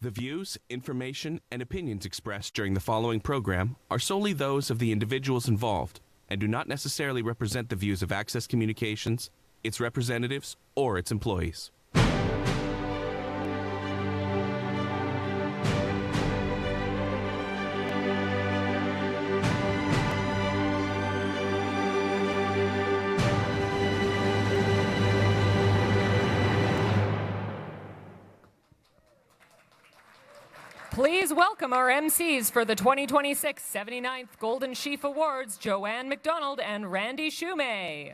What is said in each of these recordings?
The views, information, and opinions expressed during the following program are solely those of the individuals involved and do not necessarily represent the views of Access Communications, its representatives, or its employees. Please welcome our MCs for the 2026 79th Golden Sheaf Awards, Joanne McDonald and Randy Shumay.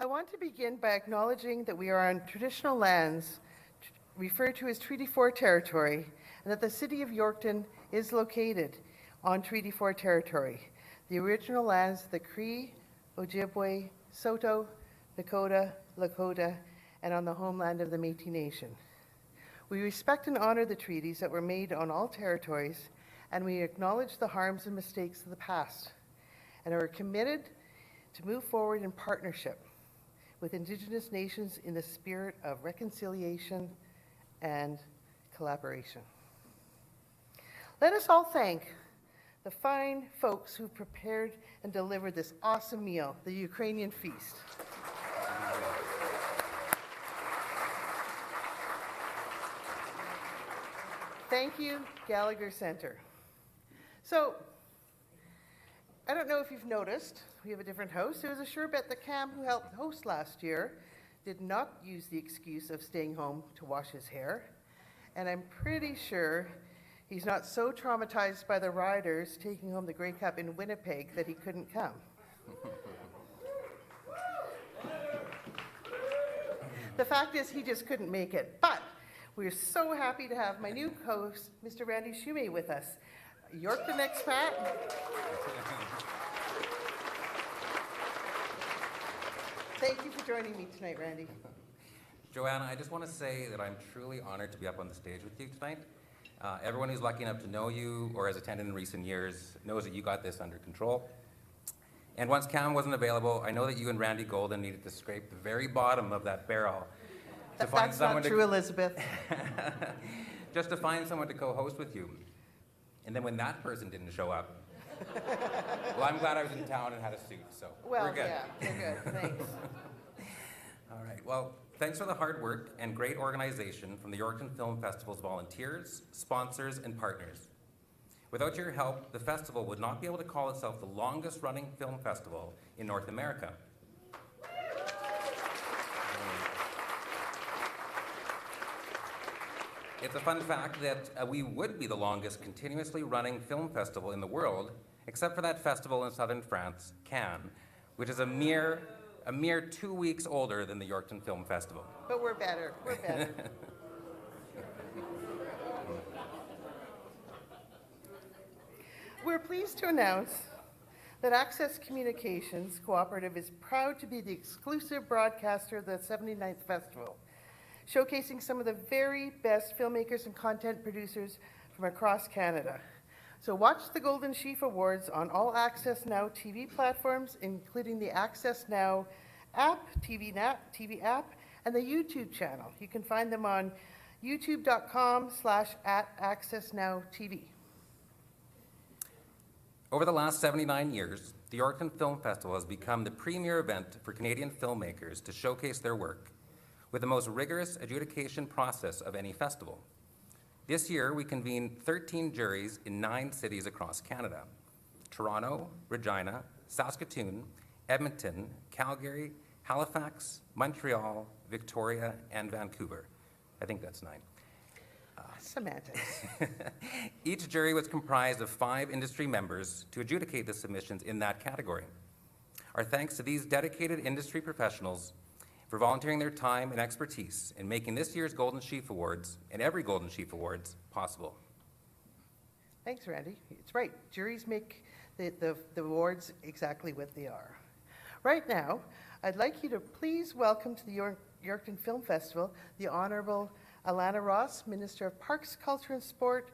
I want to begin by acknowledging that we are on traditional lands referred to as Treaty 4 territory, and that the city of Yorkton is located on Treaty 4 territory, the original lands of the Cree, Ojibwe, Saulteaux, Nakota, Lakota, and on the homeland of the Métis Nation. We respect and honor the treaties that were made on all territories, and we acknowledge the harms and mistakes of the past, and are committed to move forward in partnership with Indigenous nations in the spirit of reconciliation and collaboration. Let us all thank the fine folks who prepared and delivered this awesome meal, the Ukrainian feast. Thank you, Gallgher Centre. So, I don't know if you've noticed, we have a different host. It was a sure bet that Cam, who helped host last year, did not use the excuse of staying home to wash his hair. And I'm pretty sure he's not so traumatized by the Riders taking home the Grey Cup in Winnipeg that he couldn't come. The fact is, he just couldn't make it. But we're so happy to have my new host, Mr. Randy Shumay, with us. Yorkton expat. Thank you for joining me tonight, Randy. Joanna, I just want to say that I'm truly honored to be up on the stage with you tonight. Everyone who's lucky enough to know you or has attended in recent years knows that you got this under control. And once Cam wasn't available, I know that you and Randy Golden needed to scrape the very bottom of that barrel to find That's someone not true, Elizabeth. just to find someone to co-host with you. And then when that person didn't show up, well, I'm glad I was in town and had a suit, so we're good. Yeah, we're good, thanks. All right, well, thanks for the hard work and great organization from the Yorkton Film Festival's volunteers, sponsors, and partners. Without your help, the festival would not be able to call itself the longest running film festival in North America. It's a fun fact that we would be the longest continuously running film festival in the world, except for that festival in southern France, Cannes, which is a mere 2 weeks older than the Yorkton Film Festival. But we're better, we're better. We're pleased to announce that Access Communications Cooperative is proud to be the exclusive broadcaster of the 79th Festival, showcasing some of the very best filmmakers and content producers from across Canada. So watch the Golden Sheaf Awards on all AccessNow TV platforms, including the AccessNow app, TV app, and the YouTube channel. You can find them on youtube.com/@AccessNowTV. Over the last 79 years, the Yorkton Film Festival has become the premier event for Canadian filmmakers to showcase their work, with the most rigorous adjudication process of any festival. This year, we convened 13 juries in 9 cities across Canada: Toronto, Regina, Saskatoon, Edmonton, Calgary, Halifax, Montreal, Victoria, and Vancouver. I think that's 9. Semantics. Each jury was comprised of 5 industry members to adjudicate the submissions in that category. Our thanks to these dedicated industry professionals for volunteering their time and expertise in making this year's Golden Sheaf Awards and every Golden Sheaf Awards possible. Thanks, Randy. It's right. Juries make the awards exactly what they are. Right now, I'd like you to please welcome to the Yorkton Film Festival the Honourable Alana Ross, Minister of Parks, Culture and Sport,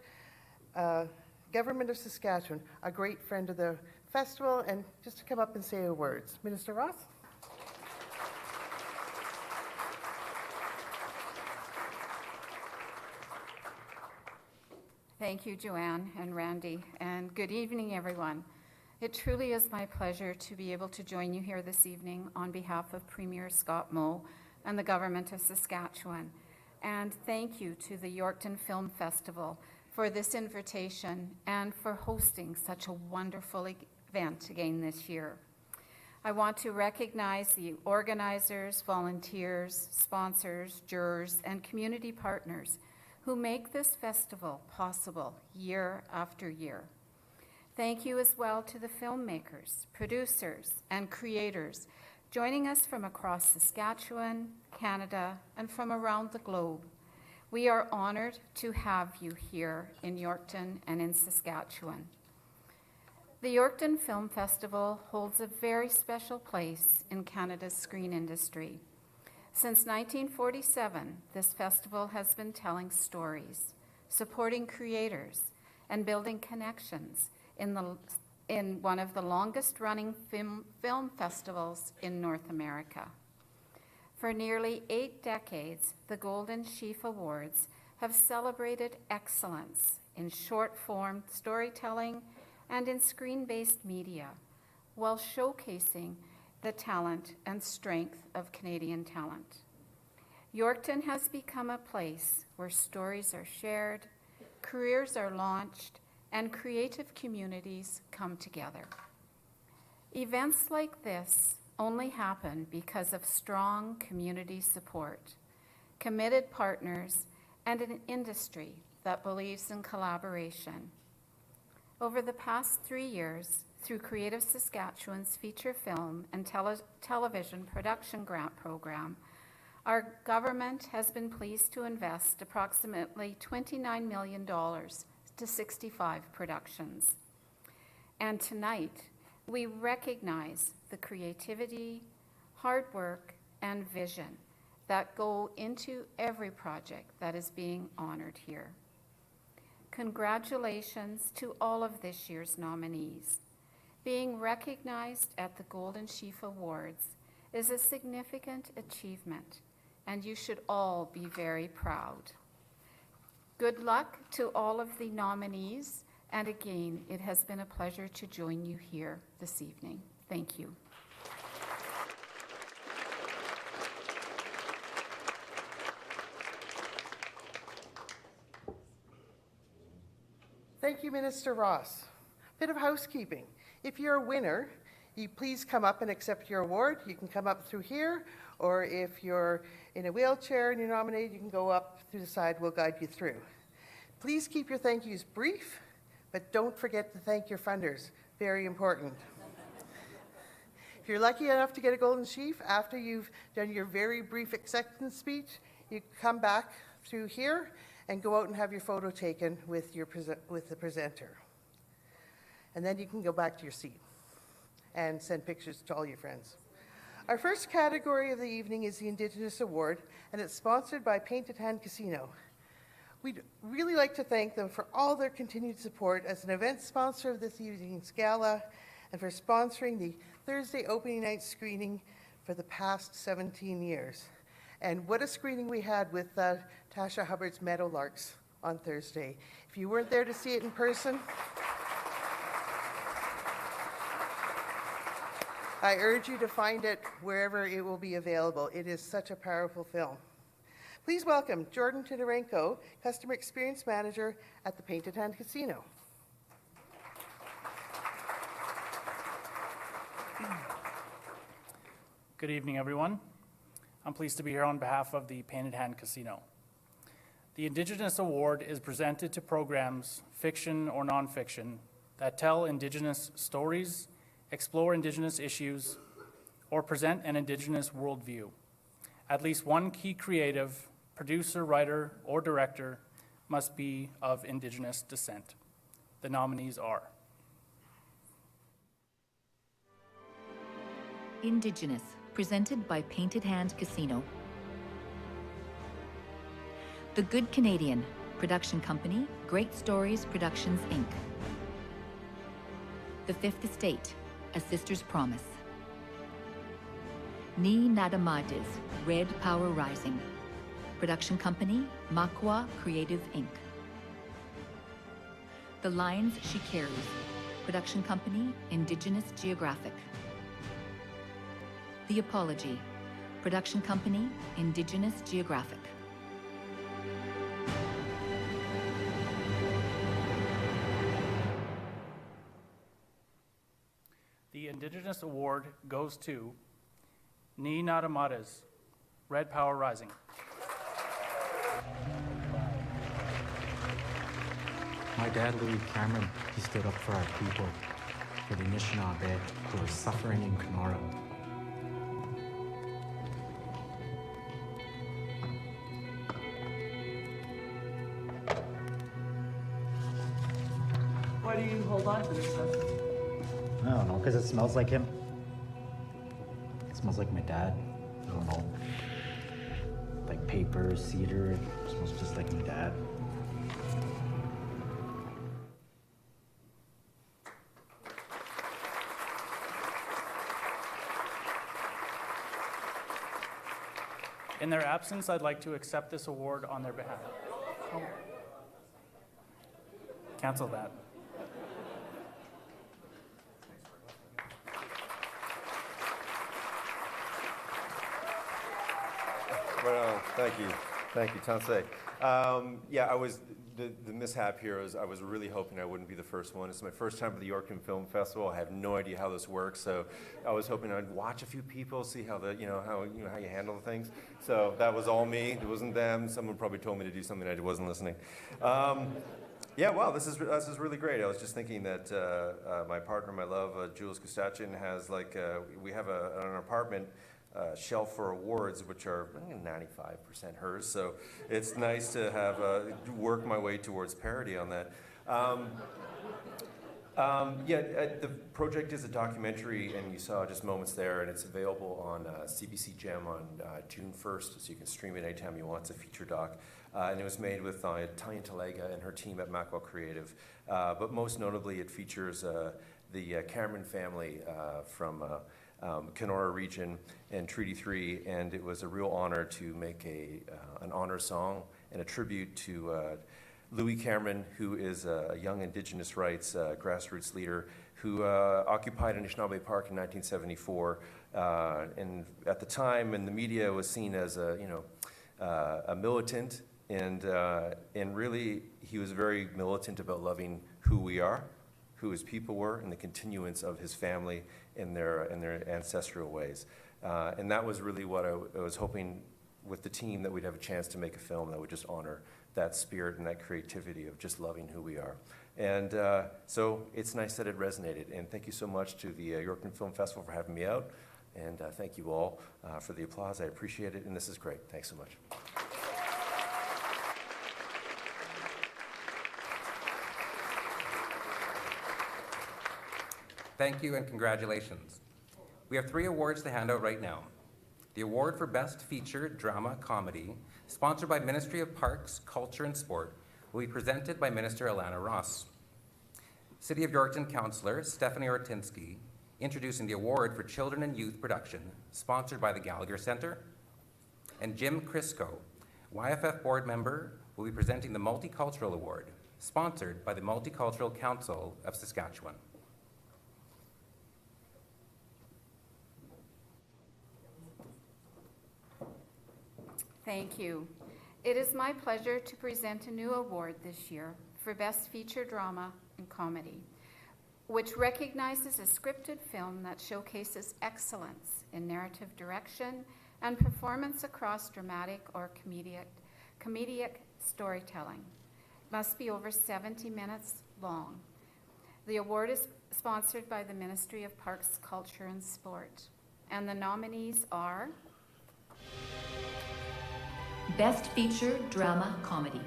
Government of Saskatchewan, a great friend of the festival, and just to come up and say a word. Minister Ross. Thank you, Joanne and Randy, and good evening, everyone. It truly is my pleasure to be able to join you here this evening on behalf of Premier Scott Moe and the Government of Saskatchewan. And thank you to the Yorkton Film Festival for this invitation and for hosting such a wonderful event again this year. I want to recognize the organizers, volunteers, sponsors, jurors, and community partners who make this festival possible year after year. Thank you as well to the filmmakers, producers, and creators joining us from across Saskatchewan, Canada, and from around the globe. We are honored to have you here in Yorkton and in Saskatchewan. The Yorkton Film Festival holds a very special place in Canada's screen industry. Since 1947, this festival has been telling stories, supporting creators, and building connections in one of the longest-running film festivals in North America. For nearly 8 decades, the Golden Sheaf Awards have celebrated excellence in short-form storytelling and in screen-based media, while showcasing the talent and strength of Canadian talent. Yorkton has become a place where stories are shared, careers are launched, and creative communities come together. Events like this only happen because of strong community support, committed partners, and an industry that believes in collaboration. Over the past 3 years, through Creative Saskatchewan's feature film and television production grant program, our government has been pleased to invest approximately $29 million to 65 productions. And tonight, we recognize the creativity, hard work, and vision that go into every project that is being honored here. Congratulations to all of this year's nominees. Being recognized at the Golden Sheaf Awards is a significant achievement, and you should all be very proud. Good luck to all of the nominees, and again, it has been a pleasure to join you here this evening. Thank you. Thank you, Minister Ross. Bit of housekeeping. If you're a winner, you please come up and accept your award. You can come up through here, or if you're in a wheelchair and you're nominated, you can go up through the side. We'll guide you through. Please keep your thank yous brief, but don't forget to thank your funders. Very important. If you're lucky enough to get a Golden Sheaf after you've done your very brief acceptance speech, you come back through here and go out and have your photo taken with the presenter. And then you can go back to your seat and send pictures to all your friends. Our first category of the evening is the Indigenous Award, and it's sponsored by Painted Hand Casino. We'd really like to thank them for all their continued support as an event sponsor of this evening's gala and for sponsoring the Thursday opening night screening for the past 17 years. And what a screening we had with Tasha Hubbard's Meadowlarks on Thursday. If you weren't there to see it in person, I urge you to find it wherever it will be available. It is such a powerful film. Please welcome Jordan Titarenko, Customer Experience Manager at the Painted Hand Casino. Good evening, everyone. I'm pleased to be here on behalf of the Painted Hand Casino. The Indigenous Award is presented to programs, fiction or nonfiction, that tell Indigenous stories, explore Indigenous issues, or present an Indigenous worldview. At least one key creative, producer, writer, or director must be of Indigenous descent. The nominees are Indigenous, presented by Painted Hand Casino. The Good Canadian, Production company, Great Stories Productions, Inc. The Fifth Estate, A Sister's Promise. Ni Nadamades, Red Power Rising. Production company, Makwa Creative, Inc. The Lines She Carries. Production company, Indigenous Geographic. The Apology. Production company, Indigenous Geographic. The Indigenous Award goes to Ni Nadamades, Red Power Rising. My dad, Louis Cameron, he stood up for our people, for the Anishinaabe who are suffering in Kenora. Why do you hold on to this stuff? I don't know, because it smells like him. It smells like my dad. I don't know. Like paper, cedar, it smells just like my dad. In their absence, I'd like to accept this award on their behalf. Oh. Cancel that. Well, thank you, Tansei. Yeah, the mishap here is I was really hoping I wouldn't be the first one. It's my first time at the Yorkton Film Festival. I have no idea how this works, so I was hoping I'd watch a few people, see how how you handle things. So that was all me. It wasn't them. Someone probably told me to do something I wasn't listening. Yeah, wow, this is really great. I was just thinking that my partner, my love, Jules Gustachin, has we have an apartment shelf for awards, which are 95% hers. So it's nice to have work my way towards parity on that. The project is a documentary, and you saw just moments there, and it's available on CBC Gem on June 1st, so you can stream it anytime you want. It's a feature doc. And it was made with Tanya Talega and her team at Makwa Creative. But most notably, it features the Cameron family from Kenora region and Treaty 3, and it was a real honor to make an honor song and a tribute to Louis Cameron, who is a young Indigenous rights grassroots leader who occupied Anishinaabe Park in 1974, and at the time in the media was seen as a militant, and really he was very militant about loving who we are, who his people were, and the continuance of his family in their ancestral ways. And that was really what I was hoping with the team, that we'd have a chance to make a film that would just honor that spirit and that creativity of just loving who we are. And so it's nice that it resonated. And thank you so much to the Yorkton Film Festival for having me out. And thank you all for the applause. I appreciate it. And this is great. Thanks so much. Thank you and congratulations. We have 3 awards to hand out right now. The award for Best Feature Drama Comedy, sponsored by Ministry of Parks, Culture and Sport, will be presented by Minister Alana Ross. City of Yorkton Councillor Stephanie Ortinsky, introducing the award for Children and Youth Production, sponsored by the Gallgher Centre. And Jim Crisco, YFF board member, will be presenting the Multicultural Award, sponsored by the Multicultural Council of Saskatchewan. Thank you. It is my pleasure to present a new award this year for Best Feature Drama and Comedy, which recognizes a scripted film that showcases excellence in narrative direction and performance across dramatic or comedic storytelling. It must be over 70 minutes long. The award is sponsored by the Ministry of Parks, Culture and Sport, and the nominees are Best Feature Drama Comedy,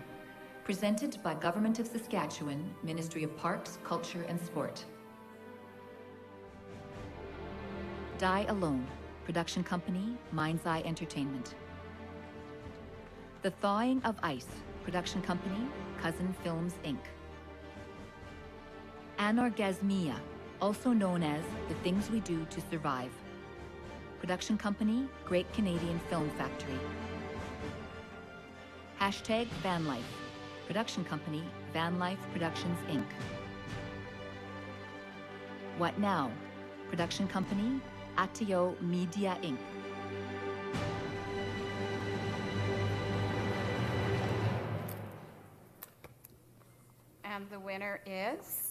presented by Government of Saskatchewan, Ministry of Parks, Culture and Sport. Die Alone, production company, Mind's Eye Entertainment. The Thawing of Ice, Production company, Cousin Films, Inc. Anorgasmia, also known as The Things We Do to Survive. Production company, Great Canadian Film Factory. Hashtag Vanlife. Production company, Vanlife Productions, Inc. What Now? Production company, Atio Media, Inc. And the winner is...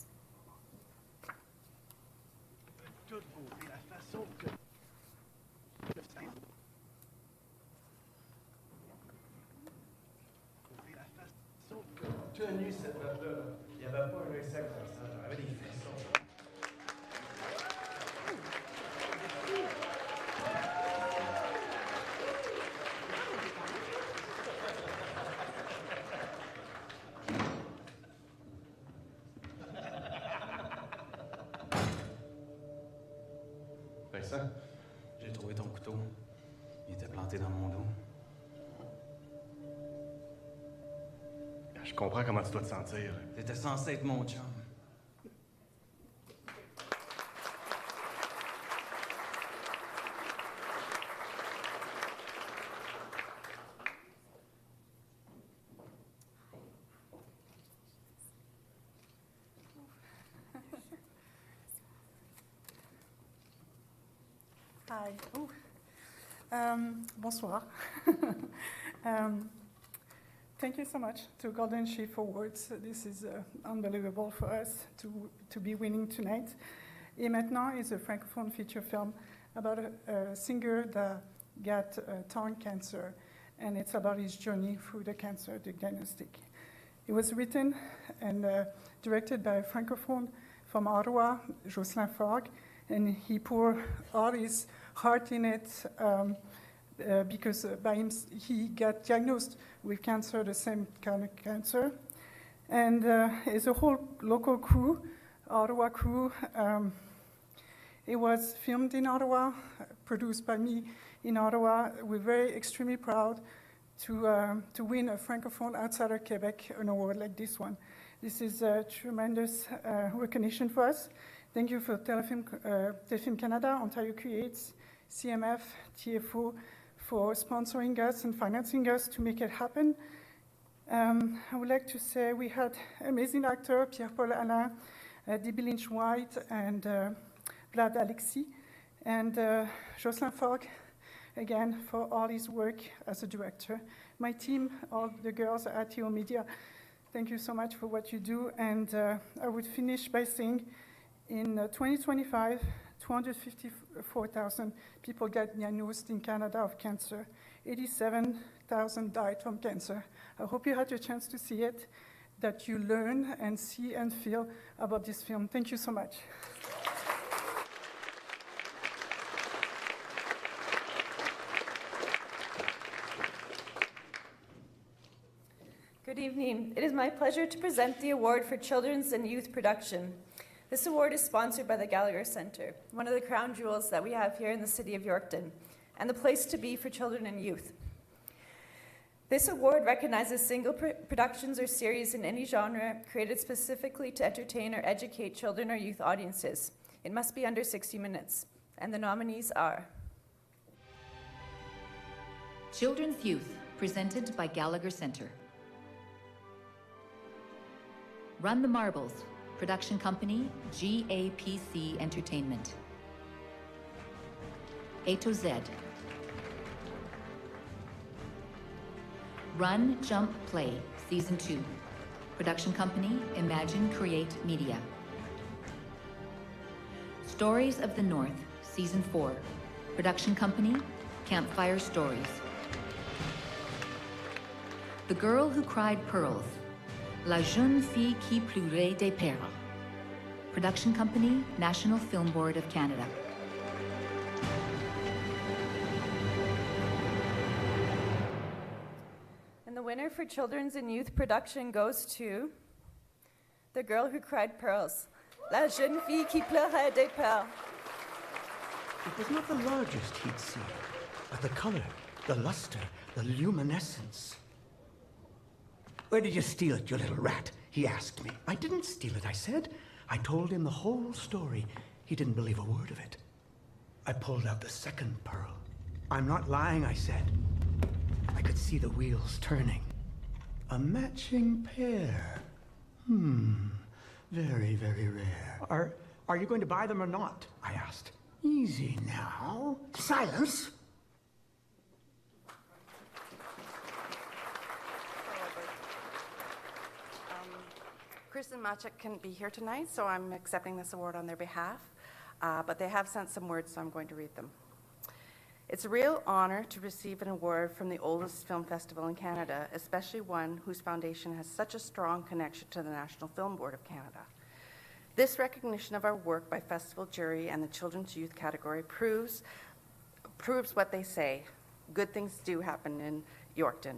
Tenue cette note-là, il n'y avait pas un œil sec comme ça, j'avais des frissons. Vincent, J'ai trouvé ton couteau. Il était planté dans mon dos. je comprends comment tu dois te sentir. T'étais censé être mon chum. Hi. Bonsoir. Thank you so much to Golden Sheaf Awards. This is unbelievable for us to be winning tonight. Et Maintenant is a francophone feature film about a singer that got tongue cancer, and it's about his journey through the cancer, the diagnostic. It was written and directed by a francophone from Ottawa, Jocelyn Fogg, and he poured all his heart in it because he got diagnosed with cancer, the same kind of cancer. And it's a whole local crew, Ottawa crew. It was filmed in Ottawa, produced by me in Ottawa. We're very extremely proud to win a francophone outside of Quebec an award like this one. This is a tremendous recognition for us. Thank you for Telefilm Canada, Ontario Creates, CMF, TFO for sponsoring us and financing us to make it happen. I would like to say we had amazing actors, Pierre-Paul Alain, Debbie Lynch-White, and Vlad Alexis, and Jocelyn Fogg, again, for all his work as a director. My team, all the girls at ATO Media, thank you so much for what you do. And I would finish by saying, in 2025, 254,000 people got diagnosed in Canada of cancer. 87,000 died from cancer. I hope you had a chance to see it, that you learn and see and feel about this film. Thank you so much. Good evening. It is my pleasure to present the award for Children's and Youth Production. This award is sponsored by the Gallgher Centre, one of the crown jewels that we have here in the city of Yorkton, and the place to be for children and youth. This award recognizes single productions or series in any genre created specifically to entertain or educate children or youth audiences. It must be under 60 minutes, and the nominees are Children's Youth, presented by Gallgher Centre. Run the Marbles, production company, GAPC Entertainment. A to Z. Run, Jump, Play, Season 2. Production company, Imagine Create Media. Stories of the North, Season 4. Production company, Campfire Stories. The Girl Who Cried Pearls, La Jeune Fille qui Pleurait des Perles. Production company, National Film Board of Canada. And the winner for Children's and Youth Production goes to The Girl Who Cried Pearls, La Jeune Fille qui Pleurait des Perles. It was not the largest he'd seen, but the color, the luster, the luminescence. Where did you steal it, you little rat? He asked me. I didn't steal it, I said. I told him the whole story. He didn't believe a word of it. I pulled out the second pearl. I'm not lying, I said. I could see the wheels turning. A matching pair. Very, very rare. Are you going to buy them or not? I asked. Easy now. Silence! Chris and Machek couldn't be here tonight, so I'm accepting this award on their behalf. But they have sent some words, so I'm going to read them. It's a real honor to receive an award from the oldest film festival in Canada, especially one whose foundation has such a strong connection to the National Film Board of Canada. This recognition of our work by festival jury and the children's youth category proves what they say. Good things do happen in Yorkton.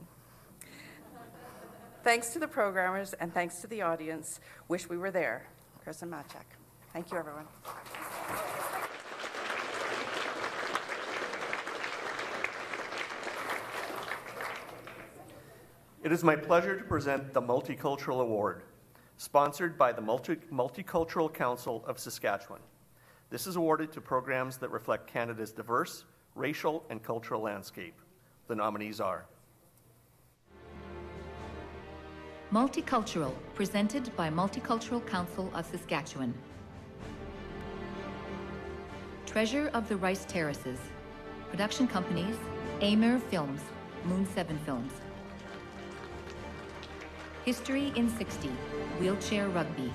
Thanks to the programmers and thanks to the audience. Wish we were there. Chris and Machek. Thank you, everyone. It is my pleasure to present the Multicultural Award, sponsored by the Multicultural Council of Saskatchewan. This is awarded to programs that reflect Canada's diverse, racial, and cultural landscape. The nominees are Multicultural, presented by Multicultural Council of Saskatchewan. Treasure of the Rice Terraces. Production companies, Amir Films, Moon 7 Films. History in 60, Wheelchair Rugby.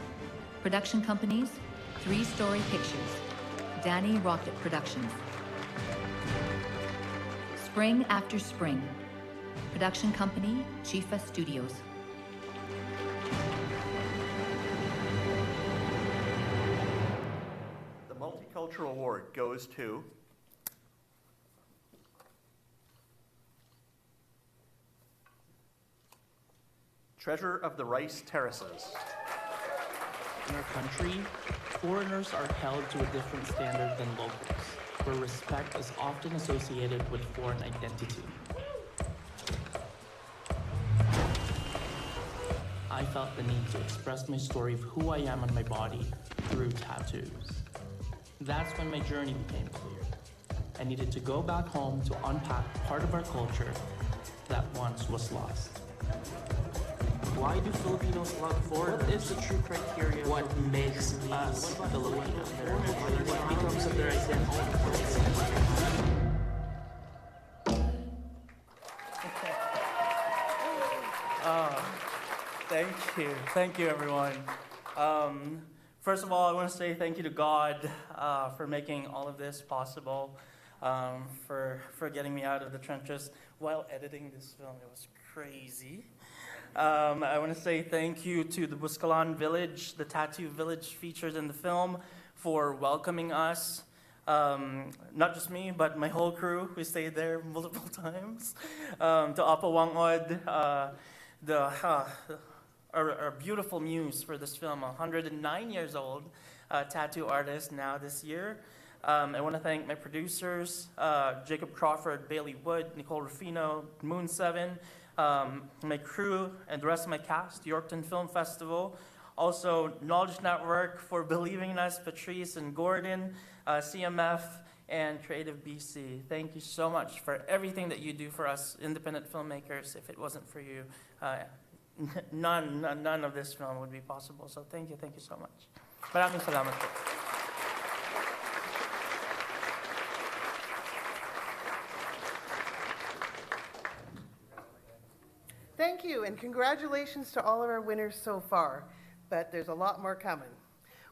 Production companies, 3 Story Pictures, Danny Rocket Productions. Spring After Spring. Production company, Chifa Studios. the Multicultural Award goes to Treasure of the Rice Terraces. In our country, foreigners are held to a different standard than locals, where respect is often associated with foreign identity. I felt the need to express my story of who I am on my body through tattoos. That's when my journey became clear. I needed to go back home to unpack part of our culture that once was lost. Why do Filipinos love foreigners? What is the true criteria? What makes us Filipino? What becomes of their identity? Thank you, everyone. First of all, I want to say thank you to God for making all of this possible, for getting me out of the trenches while editing this film. It was crazy. I want to say thank you to the Buskalan Village, the tattoo village featured in the film, for welcoming us. Not just me, but my whole crew. We stayed there multiple times. To Apa Wangod, our beautiful muse for this film, 109 years old, tattoo artist now this year. I want to thank my producers, Jacob Crawford, Bailey Wood, Nicole Rufino, Moon 7, my crew, and the rest of my cast, Yorkton Film Festival. Also, Knowledge Network for believing in us, Patrice and Gordon, CMF, and Creative BC. Thank you so much for everything that you do for us independent filmmakers. If it wasn't for you, none of this film would be possible. So thank you so much. Maraming salamat po. Thank you, and congratulations to all of our winners so far, but there's a lot more coming.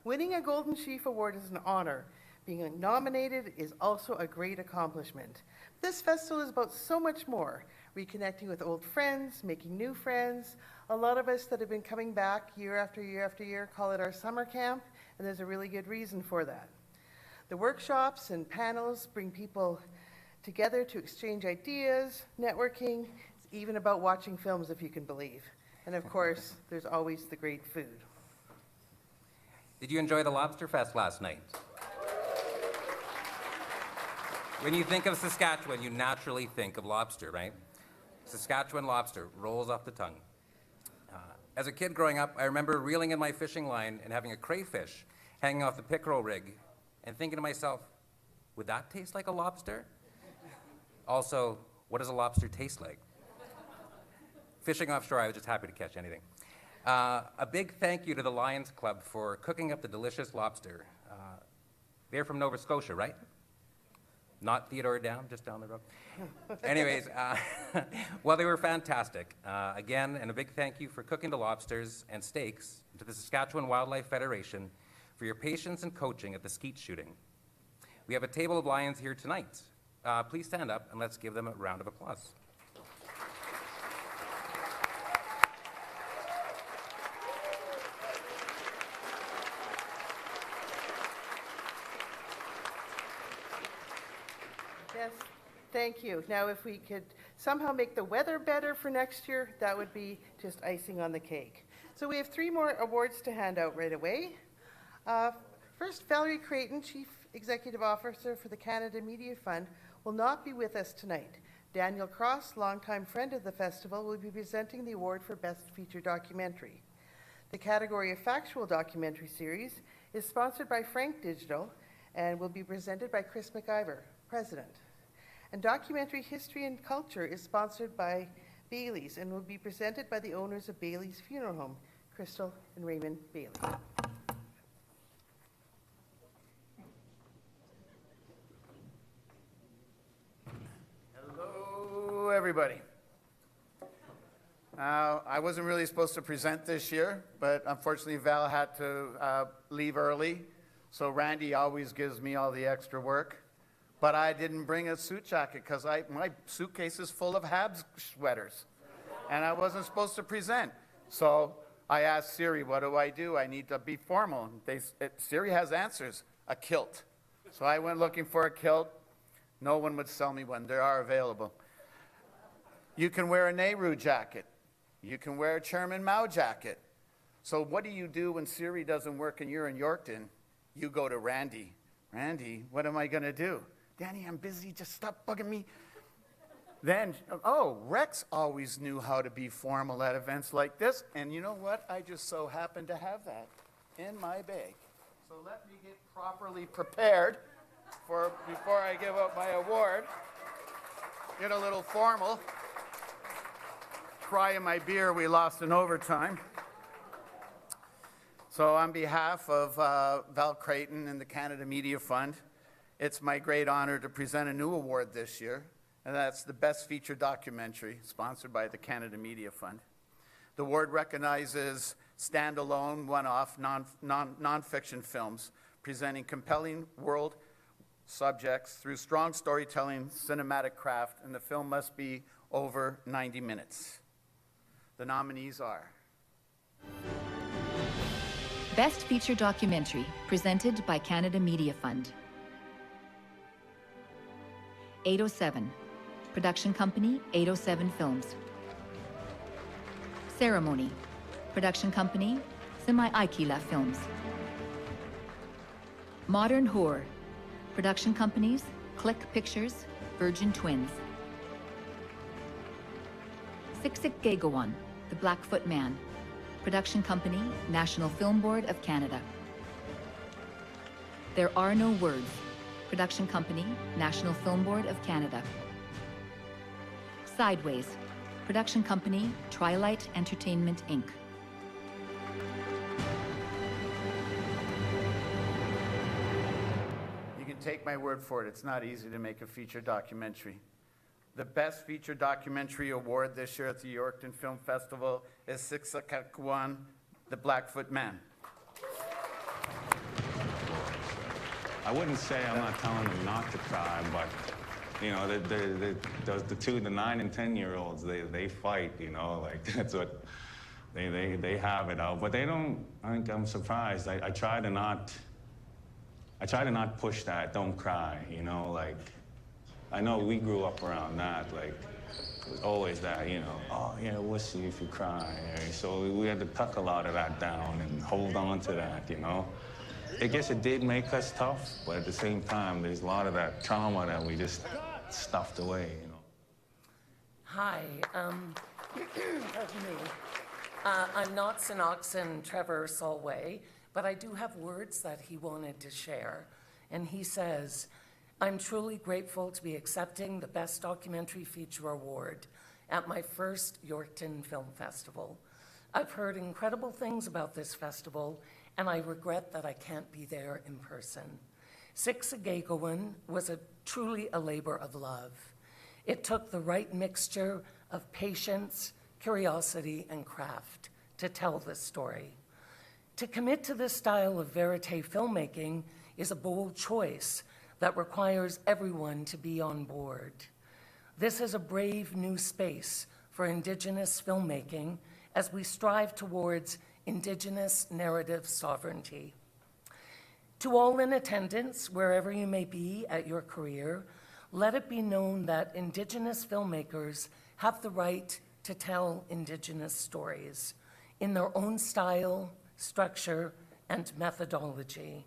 Winning a Golden Sheaf Award is an honor. Being nominated is also a great accomplishment. This festival is about so much more. Reconnecting with old friends, making new friends. A lot of us that have been coming back year after year after year call it our summer camp, and there's a really good reason for that. The workshops and panels bring people together to exchange ideas, networking. It's even about watching films, if you can believe. And of course, there's always the great food. Did you enjoy the Lobster Fest last night? When you think of Saskatchewan, you naturally think of lobster, right? Saskatchewan lobster rolls off the tongue. As a kid growing up, I remember reeling in my fishing line and having a crayfish hanging off the pickerel rig and thinking to myself, would that taste like a lobster? Also, what does a lobster taste like? Fishing offshore, I was just happy to catch anything. A big thank you to the Lions Club for cooking up the delicious lobster. They're from Nova Scotia, right? Not Theodore Down, just down the road. Anyways, well, they were fantastic. Again, and a big thank you for cooking the lobsters and steaks, to the Saskatchewan Wildlife Federation for your patience and coaching at the skeet shooting. We have a table of lions here tonight. Please stand up and let's give them a round of applause. Yes, thank you. Now, if we could somehow make the weather better for next year, that would be just icing on the cake. So we have 3 more awards to hand out right away. First, Valerie Creighton, Chief Executive Officer for the Canada Media Fund, will not be with us tonight. Daniel Cross, longtime friend of the festival, will be presenting the award for Best Feature Documentary. The category of Factual Documentary Series is sponsored by Frank Digital and will be presented by Chris McIver, President. And Documentary History and Culture is sponsored by Bailey's and will be presented by the owners of Bailey's Funeral Home, Crystal and Raymond Bailey. Hello, everybody. I wasn't really supposed to present this year, but unfortunately Val had to leave early, so Randy always gives me all the extra work. But I didn't bring a suit jacket because my suitcase is full of Habs sweaters, and I wasn't supposed to present. So I asked Siri, what do? I need to be formal. Siri has answers, a kilt. So I went looking for a kilt. No one would sell me one. They are available. You can wear a Nehru jacket. You can wear a Chairman Mao jacket. So what do you do when Siri doesn't work and you're in Yorkton? You go to Randy. Randy, what am I going to do? Danny, I'm busy. Just stop bugging me. Then, Rex always knew how to be formal at events like this. And you know what? I just so happen to have that in my bag. So let me get properly prepared before I give up my award. Get a little formal. Cry in my beer, we lost in overtime. So on behalf of Val Creighton and the Canada Media Fund, it's my great honor to present a new award this year, and that's the Best Feature Documentary, sponsored by the Canada Media Fund. The award recognizes standalone, one-off, non-fiction films presenting compelling world subjects through strong storytelling, cinematic craft, and the film must be over 90 minutes. The nominees are Best Feature Documentary, presented by Canada Media Fund. 807, production company 807 Films. Ceremony, production company Semi-Aikila Films. Modern Horror, production companies Click Pictures, Virgin Twins. Siksik Gagawan, The Blackfoot Man, production company National Film Board of Canada. There Are No Words, production company National Film Board of Canada. Sideways, production company Trilight Entertainment Inc. You can take my word for it, it's not easy to make a feature documentary. The Best Feature Documentary Award this year at the Yorkton Film Festival is Siksik, The Blackfoot Man. I wouldn't say I'm not telling them not to cry, but, you know, the 9 and 10-year-olds, they fight, you know, like that's what, they have it out. But they don't, I think I'm surprised. I try to not push that, don't cry, you know, like, I know we grew up around that, like, it was always that, you know, oh, yeah, wussy if you cry. So we had to tuck a lot of that down and hold on to that, you know. I guess it did make us tough, but at the same time, there's a lot of that trauma that we just stuffed away, you know. Hi, pardon me. I'm not Synoxan Trevor Solway, but I do have words that he wanted to share. And he says, I'm truly grateful to be accepting the Best Documentary Feature Award at my first Yorkton Film Festival. I've heard incredible things about this festival, and I regret that I can't be there in person. Siksagagawan was truly a labor of love. It took the right mixture of patience, curiosity, and craft to tell this story. To commit to this style of verite filmmaking is a bold choice that requires everyone to be on board. This is a brave new space for Indigenous filmmaking as we strive towards Indigenous narrative sovereignty. To all in attendance, wherever you may be at your career, let it be known that Indigenous filmmakers have the right to tell Indigenous stories in their own style, structure, and methodology.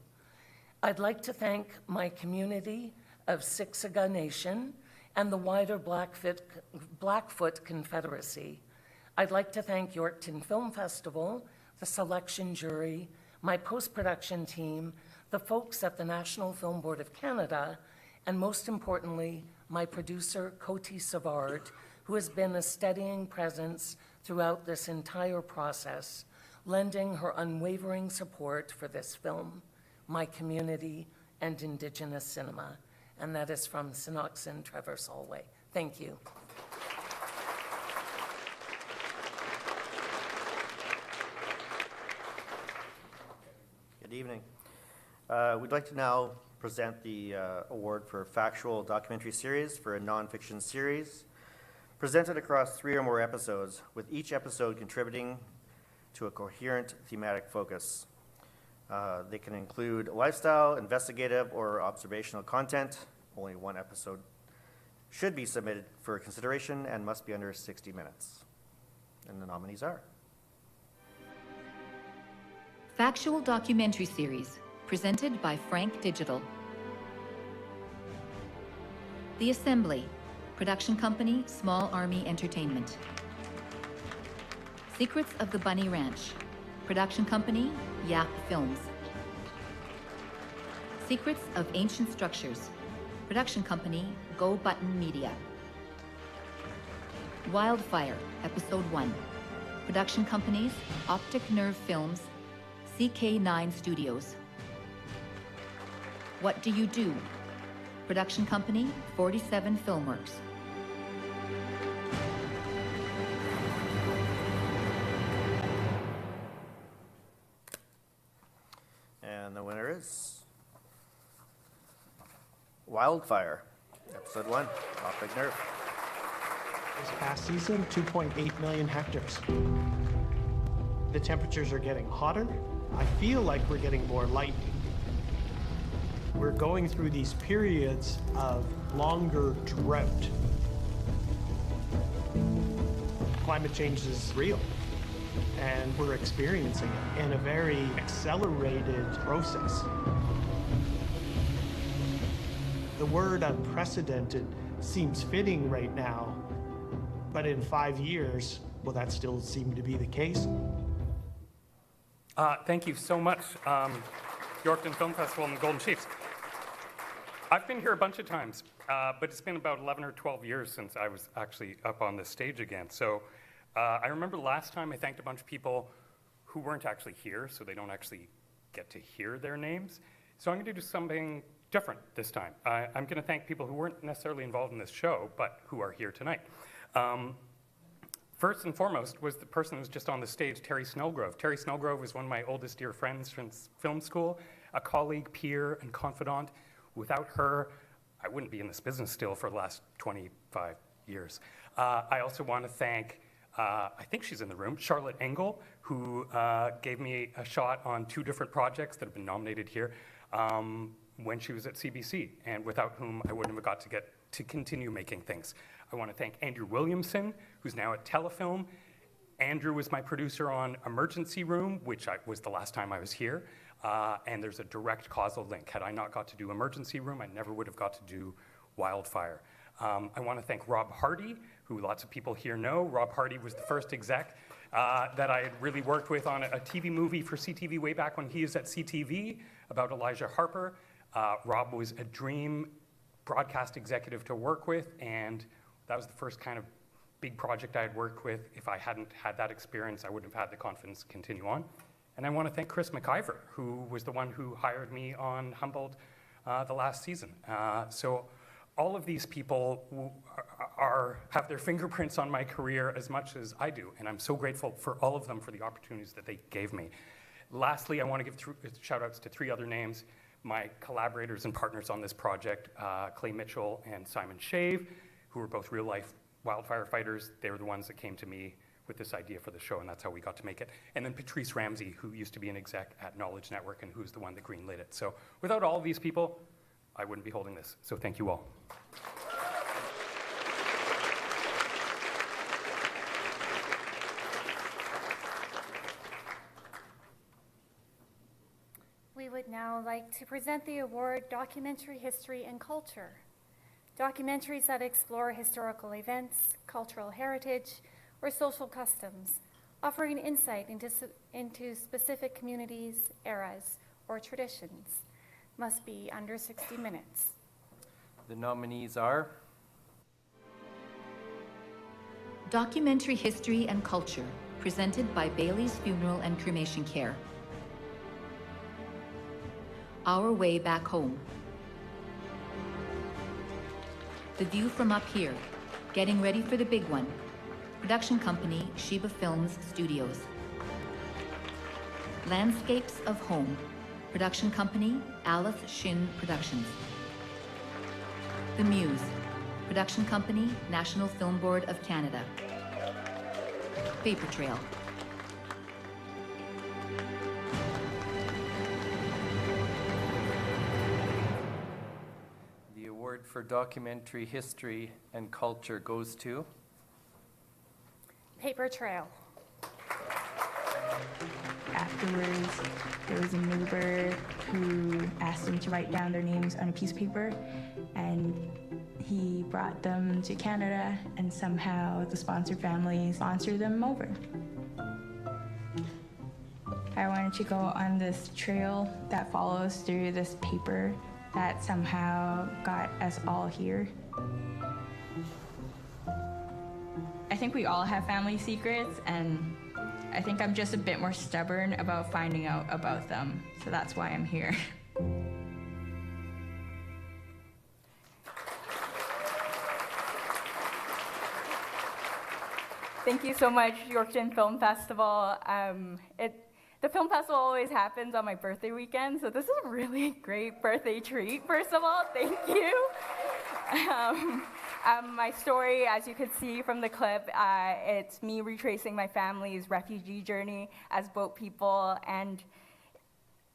I'd like to thank my community of Siksika Nation and the wider Blackfoot Confederacy. I'd like to thank Yorkton Film Festival, the selection jury, my post-production team, the folks at the National Film Board of Canada, and most importantly, my producer, Koti Savard, who has been a steadying presence throughout this entire process, lending her unwavering support for this film, my community, and Indigenous cinema. And that is from Synoxan Trevor Solway. Thank you. Good evening. We'd like to now present the award for factual documentary series for a nonfiction series, presented across 3 or more episodes, with each episode contributing to a coherent thematic focus. They can include lifestyle, investigative, or observational content. Only 1 episode should be submitted for consideration and must be under 60 minutes. And the nominees are Factual Documentary Series, presented by Frank Digital. The Assembly, production company, Small Army Entertainment. Secrets of the Bunny Ranch, production company, Yap Films. Secrets of Ancient Structures, production company, Go Button Media. Wildfire, Episode 1, production companies, Optic Nerve Films, CK9 Studios. What Do You Do? Production company, 47 Filmworks. And the winner is Wildfire, Episode 1, Optic Nerve. This past season, 2.8 million hectares. The temperatures are getting hotter. I feel like we're getting more lightning. We're going through these periods of longer drought. Climate change is real, and we're experiencing it in a very accelerated process. The word unprecedented seems fitting right now, but in 5 years, will that still seem to be the case? Thank you so much, Yorkton Film Festival and the Golden Sheafs. I've been here a bunch of times, but it's been about 11 or 12 years since I was actually up on the stage again. So I remember last time I thanked a bunch of people who weren't actually here, so they don't actually get to hear their names. So I'm going to do something different this time. I'm going to thank people who weren't necessarily involved in this show, but who are here tonight. First and foremost was the person who was just on the stage, Terry Snellgrove. Terry Snellgrove was one of my oldest dear friends from film school, a colleague, peer, and confidant. Without her, I wouldn't be in this business still for the last 25 years. I also want to thank, I think she's in the room, Charlotte Engel, who gave me a shot on 2 different projects that have been nominated here when she was at CBC, and without whom I wouldn't have got to continue making things. I want to thank Andrew Williamson, who's now at Telefilm. Andrew was my producer on Emergency Room, which was the last time I was here. And there's a direct causal link. Had I not got to do Emergency Room, I never would have got to do Wildfire. I want to thank Rob Hardy, who lots of people here know. Rob Hardy was the first exec that I had really worked with on a TV movie for CTV way back when he was at CTV about Elijah Harper. Rob was a dream broadcast executive to work with, and that was the first kind of big project I had worked with. If I hadn't had that experience, I wouldn't have had the confidence to continue on. And I want to thank Chris McIver, who was the one who hired me on Humboldt the last season. So all of these people have their fingerprints on my career as much as I do, and I'm so grateful for all of them for the opportunities that they gave me. Lastly, I want to give shout outs to 3 other names, my collaborators and partners on this project, Clay Mitchell and Simon Shave, who are both real life wildfire fighters. They were the ones that came to me with this idea for the show, and that's how we got to make it. And then Patrice Ramsey, who used to be an exec at Knowledge Network and who's the one that greenlit it. So without all of these people, I wouldn't be holding this. So thank you all. We would now like to present the award Documentary History and Culture. Documentaries that explore historical events, cultural heritage, or social customs, offering insight into specific communities, eras, or traditions, must be under 60 minutes. The nominees are Documentary History and Culture, presented by Bailey's Funeral and Cremation Care. Our Way Back Home. The View from Up Here, Getting Ready for the Big One. Production company, Sheba Films Studios. Landscapes of Home. Production company, Aleph Shin Productions. The Muse. Production company, National Film Board of Canada. Paper Trail. the award for documentary history and culture goes to Paper Trail. Afterwards, there was a neighbor who asked them to write down their names on a piece of paper, and he brought them to Canada, and somehow the sponsor family sponsored them over. I wanted to go on this trail that follows through this paper that somehow got us all here. I think we all have family secrets, and I think I'm just a bit more stubborn about finding out about them, so that's why I'm here. Thank you so much, Yorkton Film Festival. The film festival always happens on my birthday weekend, so this is a really great birthday treat, first of all, thank you. My story, as you could see from the clip, it's me retracing my family's refugee journey as boat people, and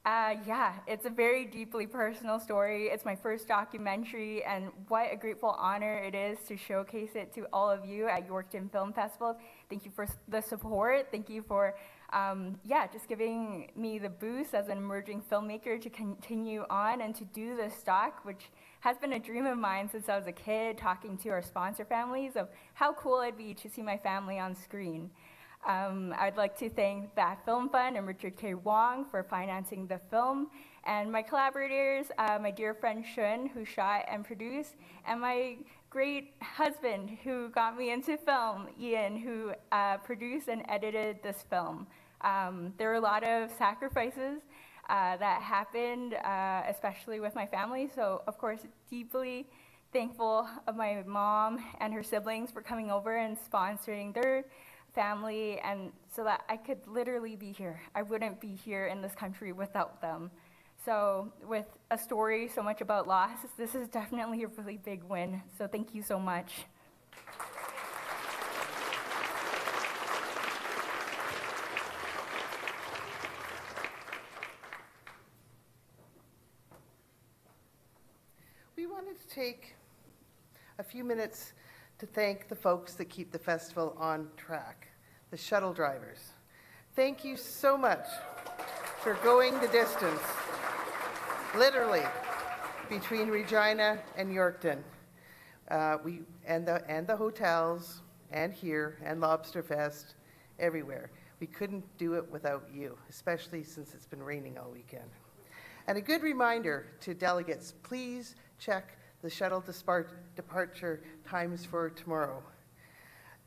yeah, it's a very deeply personal story. It's my first documentary, and what a grateful honor it is to showcase it to all of you at Yorkton Film Festival. Thank you for the support. Thank you for yeah, just giving me the boost as an emerging filmmaker to continue on and to do this doc, which has been a dream of mine since I was a kid, talking to our sponsor families of how cool it'd be to see my family on screen. I'd like to thank that Film Fund and Richard K. Wong for financing the film, and my collaborators, my dear friend Shun, who shot and produced, and my great husband who got me into film, Ian, who produced and edited this film. There were a lot of sacrifices that happened, especially with my family, so of course deeply thankful of my mom and her siblings for coming over and sponsoring their family, and so that I could literally be here. I wouldn't be here in this country without them. So with a story so much about loss, this is definitely a really big win. So thank you so much. We wanted to take a few minutes to thank the folks that keep the festival on track, the shuttle drivers. Thank you so much for going the distance, literally, between Regina and Yorkton. And the hotels, and here, and Lobster Fest, everywhere. We couldn't do it without you, especially since it's been raining all weekend. And a good reminder to delegates, please check the shuttle departure times for tomorrow.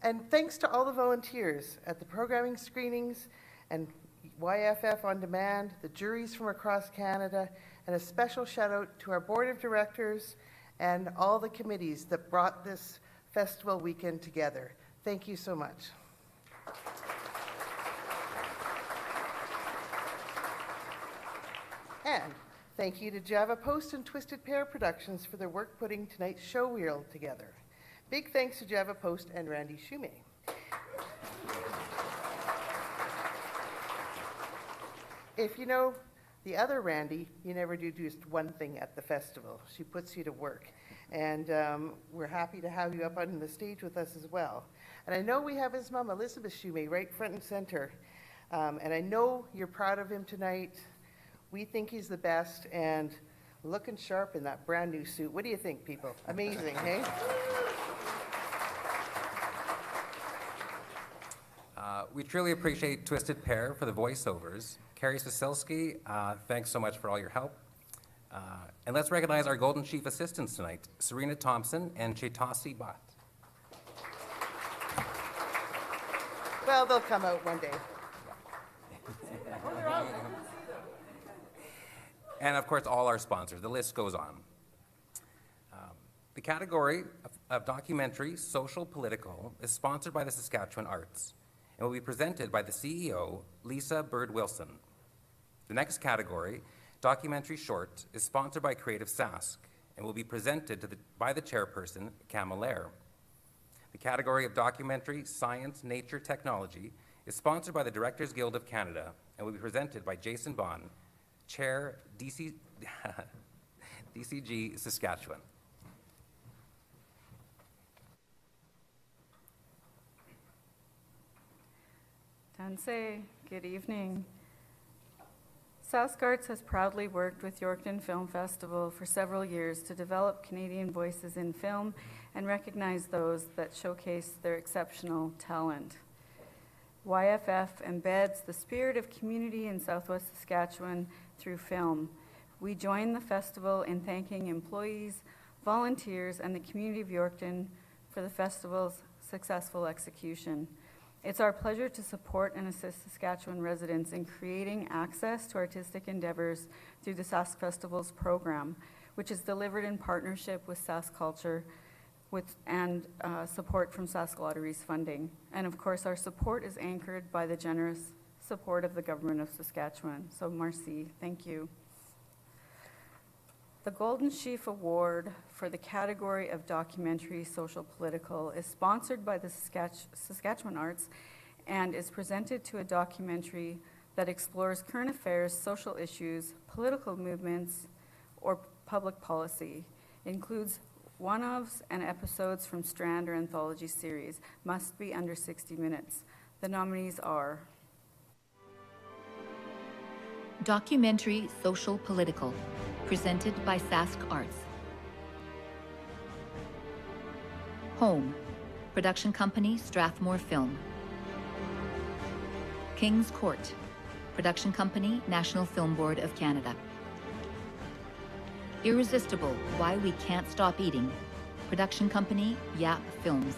And thanks to all the volunteers at the programming screenings and YFF On Demand, the juries from across Canada, and a special shout out to our board of directors and all the committees that brought this festival weekend together. Thank you so much. And thank you to Java Post and Twisted Pair Productions for their work putting tonight's show reel together. Big thanks to Java Post and Randy Shume. If you know the other Randy, you never do just one thing at the festival. She puts you to work. And we're happy to have you up on the stage with us as well. And I know we have his mom, Elizabeth Shume, right front and center. And I know you're proud of him tonight. We think he's the best and looking sharp in that brand new suit. What do you think, people? Amazing, hey? We truly appreciate Twisted Pair for the voiceovers. Carrie Sasilski, thanks so much for all your help. And let's recognize our Golden Sheaf assistants tonight, Serena Thompson and Chaitasi Bhatt. Well, they'll come out one day. And of course, all our sponsors. The list goes on. The category of documentary, social, political is sponsored by the Saskatchewan Arts and will be presented by the CEO, Lisa Bird-Wilson. The next category, documentary short, is sponsored by Creative Sask and will be presented by the chairperson, Cam Allaire. The category of documentary, science, nature, technology is sponsored by the Directors Guild of Canada and will be presented by Jason Bond, Chair, DCG, Saskatchewan. Tansei, good evening. Sask Arts has proudly worked with Yorkton Film Festival for several years to develop Canadian voices in film and recognize those that showcase their exceptional talent. YFF embeds the spirit of community in Southwest Saskatchewan through film. We join the festival in thanking employees, volunteers, and the community of Yorkton for the festival's successful execution. It's our pleasure to support and assist Saskatchewan residents in creating access to artistic endeavors through the Sask Festival's program, which is delivered in partnership with Sask Culture and support from Sask Lotteries funding. And of course, our support is anchored by the generous support of the Government of Saskatchewan. So merci, thank you. The Golden Sheaf Award for the category of documentary social political is sponsored by the Saskatchewan Arts and is presented to a documentary that explores current affairs, social issues, political movements, or public policy. It includes one-offs and episodes from Strand or anthology series, must be under 60 minutes. The nominees are Documentary Social Political, presented by Sask Arts. Home, production company Strathmore Film. King's Court, production company National Film Board of Canada. Irresistible, Why We Can't Stop Eating, production company Yap Films.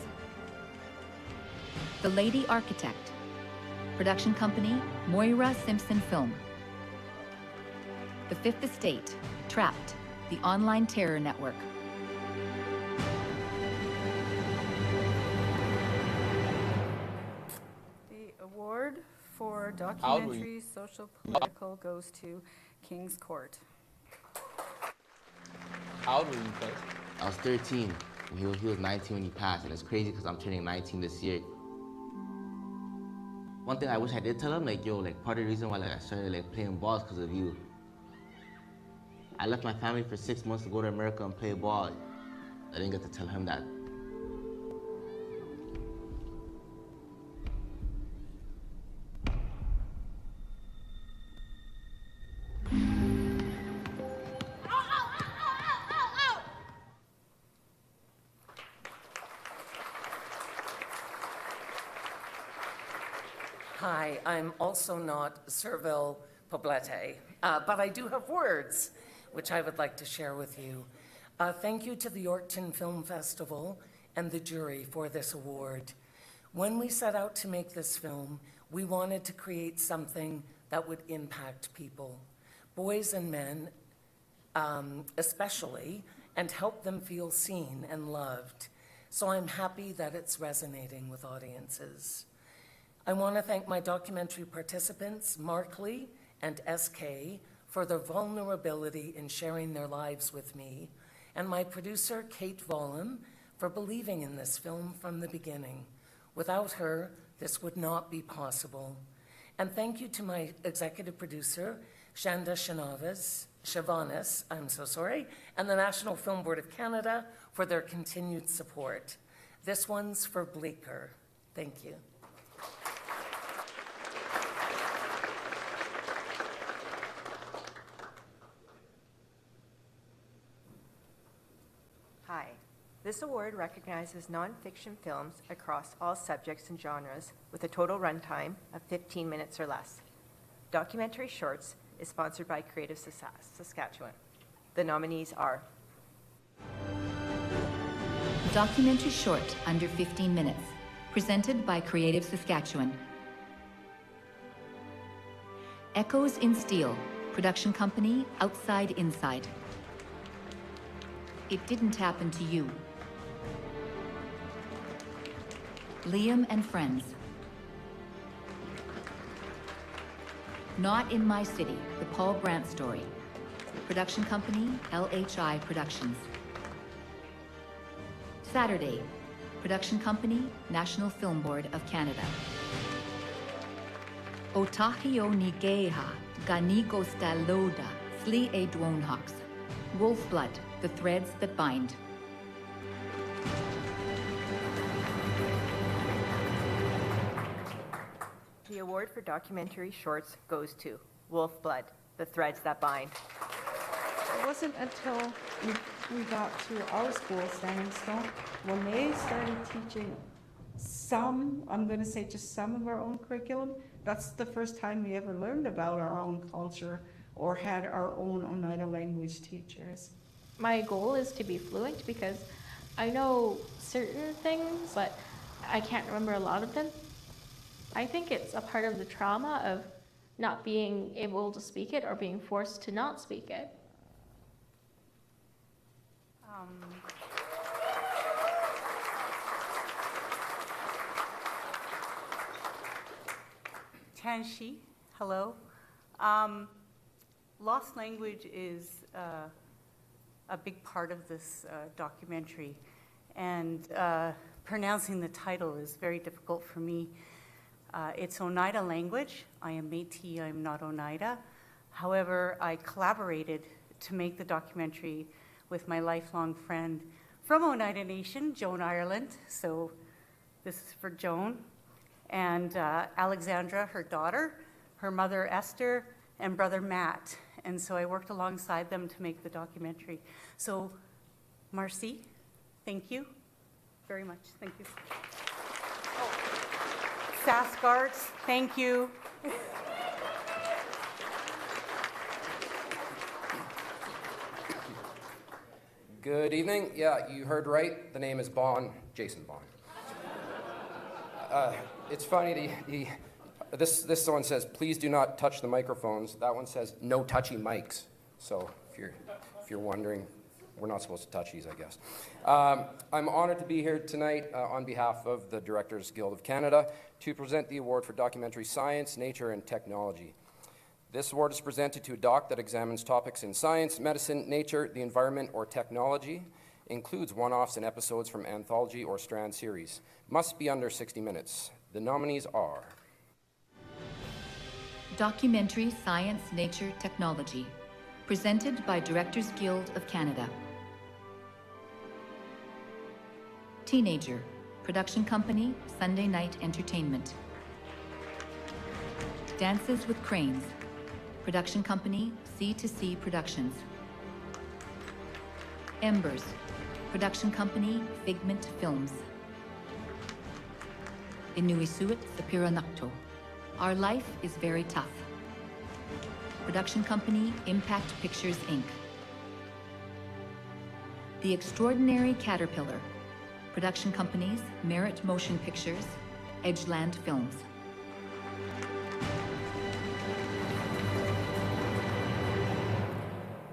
The Lady Architect, production company Moira Simpson Film. The Fifth Estate, Trapped, the online terror network. The award for documentary social political goes to King's Court. How old were you, guys? I was 13, and he was 19 when he passed, and it's crazy because I'm turning 19 this year. One thing I wish I did tell him, like, yo, like, part of the reason why I started, like, playing ball is because of you. I left my family for 6 months to go to America and play ball. I didn't get to tell him that. Hi, I'm also not Serville Poblete, but I do have words, which I would like to share with you. Thank you to the Yorkton Film Festival and the jury for this award. When we set out to make this film, we wanted to create something that would impact people, boys and men especially, and help them feel seen and loved. So I'm happy that it's resonating with audiences. I want to thank my documentary participants, Mark Lee and SK, for their vulnerability in sharing their lives with me, and my producer, Kate Vollum, for believing in this film from the beginning. Without her, this would not be possible. And thank you to my executive producer, Shanda Shavanis, and the National Film Board of Canada for their continued support. This one's for Bleecker. Thank you. Hi. This award recognizes nonfiction films across all subjects and genres with a total runtime of 15 minutes or less. Documentary Shorts is sponsored by Creative Saskatchewan. The nominees are Documentary Short under 15 minutes, presented by Creative Saskatchewan. Echoes in Steel, production company Outside Inside. It Didn't Happen to You. Liam and Friends. Not in My City, the Paul Brandt Story. Production company LHI Productions. Saturday, production company National Film Board of Canada. Otahio Nigeha, Ganigo Staloda, Sli A Dwonhawks. Wolf Blood, The Threads That Bind. The award for documentary shorts goes to Wolf Blood, The Threads That Bind. It wasn't until we got to our school, Standing Stone, when they started teaching some, I'm going to say just some of our own curriculum, that's the first time we ever learned about our own culture or had our own Oneida language teachers. My goal is to be fluent because I know certain things, but I can't remember a lot of them. I think it's a part of the trauma of not being able to speak it or being forced to not speak it. Tanshi, hello. Lost language is a big part of this documentary, and pronouncing the title is very difficult for me. It's Oneida language. I am Métis, I am not Oneida. However, I collaborated to make the documentary with my lifelong friend from Oneida Nation, Joan Ireland. So this is for Joan. And Alexandra, her daughter, her mother Esther, and brother Matt. And so I worked alongside them to make the documentary. So Marcy, thank you very much. Thank you. Saskarts, thank you. Good evening. Yeah, you heard right. The name is Bond, Jason Bond. It's funny, this one says, please do not touch the microphones. That one says, no touchy mics. So if you're wondering, we're not supposed to touch these, I guess. I'm honored to be here tonight on behalf of the Directors Guild of Canada to present the award for documentary science, nature, and technology. This award is presented to a doc that examines topics in science, medicine, nature, the environment, or technology, includes one-offs and episodes from anthology or strand series. Must be under 60 minutes. The nominees are Documentary Science, Nature, Technology, presented by Directors Guild of Canada. Teenager, production company, Sunday Night Entertainment. Dances with Cranes, production company, C2C Productions. Embers, production company, Figment Films. Inuisuit Sapiranakto, Our Life is Very Tough. Production company, Impact Pictures, Inc. The Extraordinary Caterpillar. Production companies, Merit Motion Pictures, Edgeland Films.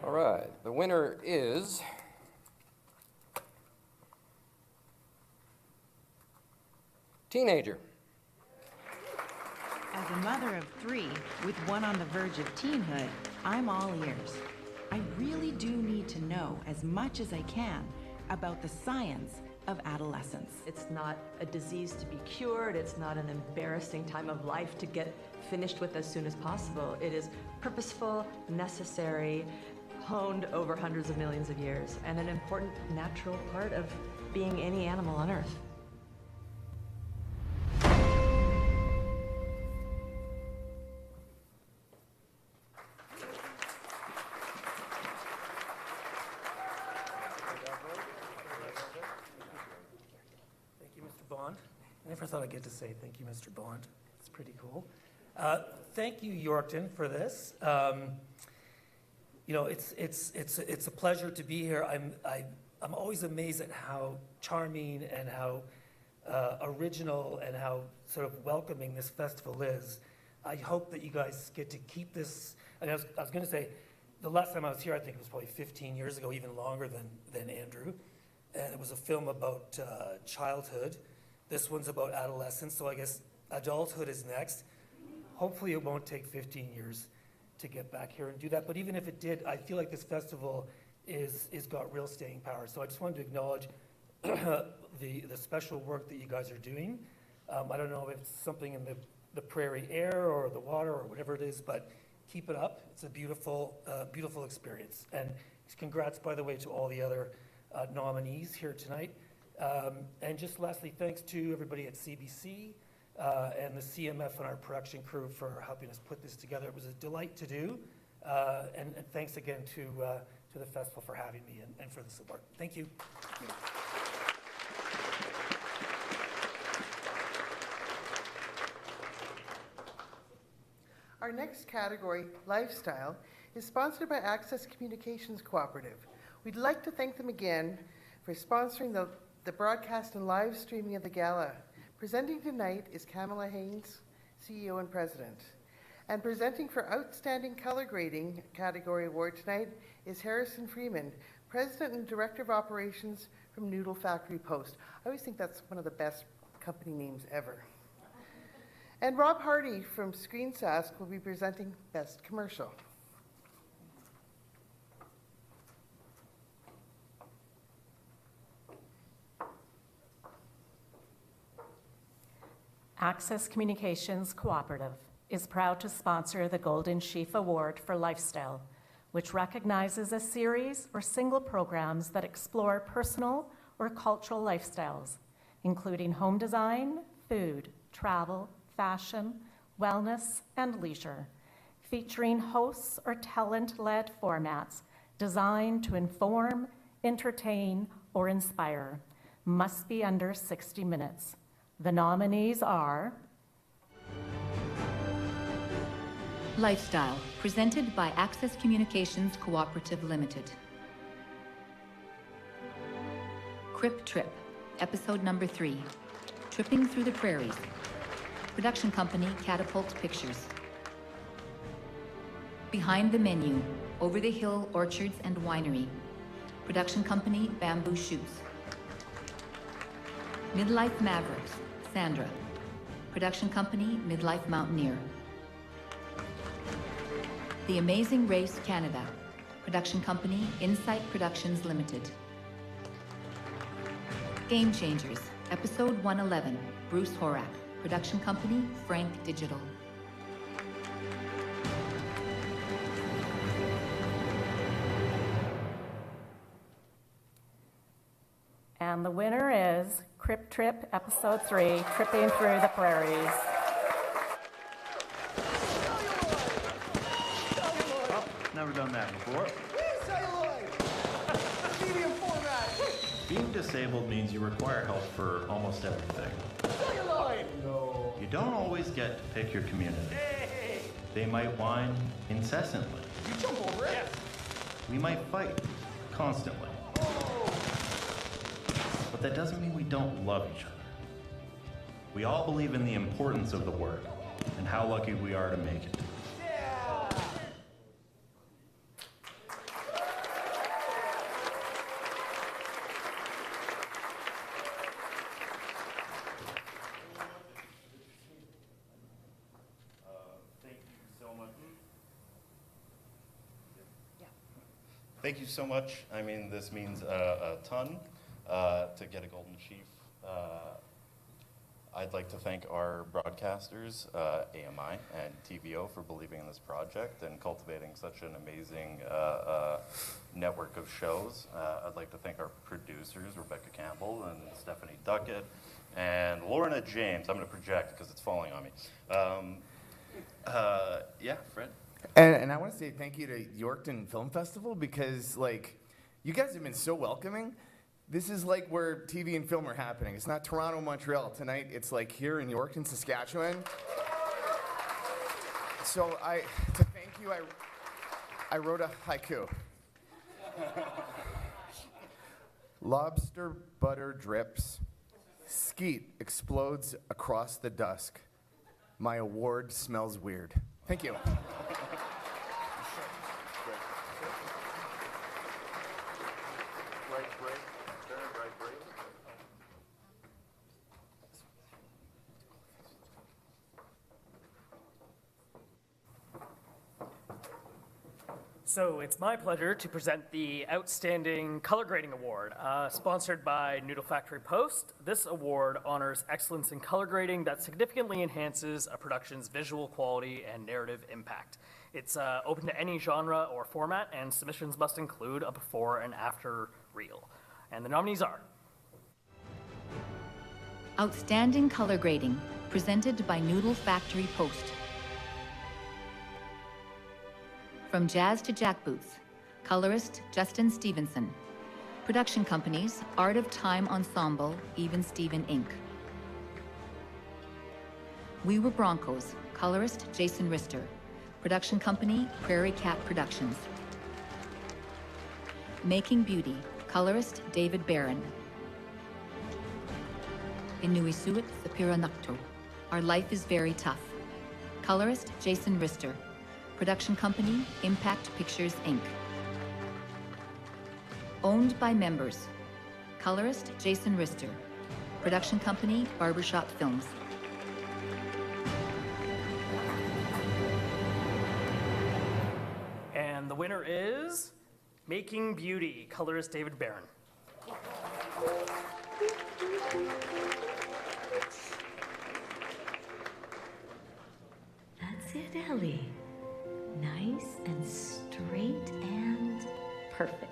All right, the winner is Teenager. As a mother of 3, with one on the verge of teenhood, I'm all ears. I really do need to know as much as I can about the science of adolescence. It's not a disease to be cured. It's not an embarrassing time of life to get finished with as soon as possible. It is purposeful, necessary, honed over hundreds of millions of years, and an important natural part of being any animal on Earth. Thank you, Mr. Bond. I never thought I'd get to say thank you, Mr. Bond. It's pretty cool. Thank you, Yorkton, for this. You know, it's a pleasure to be here. I'm always amazed at how charming and how original and how sort of welcoming this festival is. I hope that you guys get to keep this. And I was going to say, the last time I was here, I think it was probably 15 years ago, even longer than Andrew. And it was a film about childhood. This one's about adolescence, so I guess adulthood is next. Hopefully it won't take 15 years to get back here and do that. But even if it did, I feel like this festival is got real staying power. So I just wanted to acknowledge the special work that you guys are doing. I don't know if it's something in the prairie air or the water or whatever it is, but keep it up. It's a beautiful, beautiful experience. And congrats, by the way, to all the other nominees here tonight. And just lastly, thanks to everybody at CBC and the CMF and our production crew for helping us put this together. It was a delight to do. And thanks again to the festival for having me and for the support. Thank you. Our next category, Lifestyle, is sponsored by Access Communications Cooperative. We'd like to thank them again for sponsoring the broadcast and live streaming of the gala. Presenting tonight is Kamala Haynes, CEO and President. And presenting for Outstanding Color Grading category award tonight is Harrison Freeman, President and Director of Operations from Noodle Factory Post. I always think that's one of the best company names ever. And Rob Hardy from Screen Sask will be presenting Best Commercial. Access Communications Cooperative is proud to sponsor the Golden Sheaf Award for Lifestyle, which recognizes a series or single programs that explore personal or cultural lifestyles, including home design, food, travel, fashion, wellness, and leisure, featuring hosts or talent-led formats designed to inform, entertain, or inspire. Must be under 60 minutes. The nominees are Lifestyle, presented by Access Communications Cooperative Limited. Crip Trip, episode number 3, Tripping Through the Prairies. Production company, Catapult Pictures. Behind the Menu, Over the Hill Orchards and Winery. Production company, Bamboo Shoots. Midlife Mavericks, Sandra. Production company, Midlife Mountaineer. The Amazing Race Canada. Production company, Insight Productions Limited. Game Changers, episode 111, Bruce Horak. Production company, Frank Digital. And the winner is Crip Trip, Episode 3, Tripping Through the Prairies. Oh, never done that before. Medium format. Being disabled means you require help for almost everything. Celluloid. No. You don't always get to pick your community. They might whine incessantly. You jump over it? Yes. We might fight constantly. But that doesn't mean we don't love each other. We all believe in the importance of the work and how lucky we are to make it. Thank you so much. I mean, this means a ton to get a Golden Sheaf. I'd like to thank our broadcasters, AMI and TVO, for believing in this project and cultivating such an amazing network of shows. I'd like to thank our producers, Rebecca Campbell and Stephanie Duckett, and Lorna James. I'm going to project because it's falling on me. Yeah, Fred? And I want to say thank you to Yorkton Film Festival because, like, you guys have been so welcoming. This is like where TV and film are happening. It's not Toronto, Montreal. Tonight, it's like here in Yorkton, Saskatchewan. So to thank you, I wrote a haiku. Lobster butter drips. Skeet explodes across the dusk. My award smells weird. Thank you. So it's my pleasure to present the Outstanding Color Grading Award, sponsored by Noodle Factory Post. This award honors excellence in color grading that significantly enhances a production's visual quality and narrative impact. It's open to any genre or format, and submissions must include a before and after reel. And the nominees are Outstanding Color Grading, presented by Noodle Factory Post. From Jazz to Jackboots, colorist Justin Stevenson. Production companies, Art of Time Ensemble, Even Steven Inc. We Were Broncos, colorist Jason Rister. Production company, Prairie Cat Productions. Making Beauty, colorist David Barron. Inuisuit Sapira Nakto. Our Life is Very Tough. Colorist Jason Rister. Production company, Impact Pictures, Inc. Owned by members. Colorist, Jason Rister. Production company, Barbershop Films. And the winner is Making Beauty, colorist David Barron. That's it, Ellie. Nice and straight and perfect.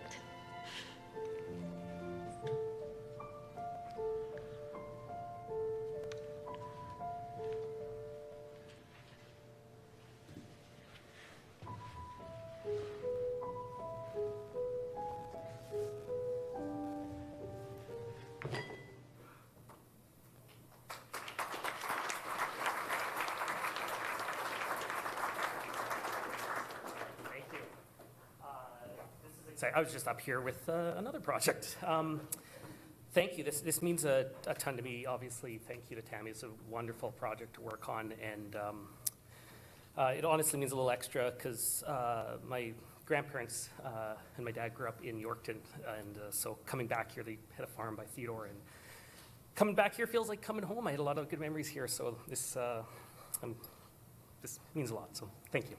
I was just up here with another project. Thank you. This means a ton to me. Obviously, thank you to Tammy. It's a wonderful project to work on, and it honestly means a little extra because my grandparents and my dad grew up in Yorkton, and so coming back here, they had a farm by Theodore, and coming back here feels like coming home. I had a lot of good memories here, so this means a lot. So thank you.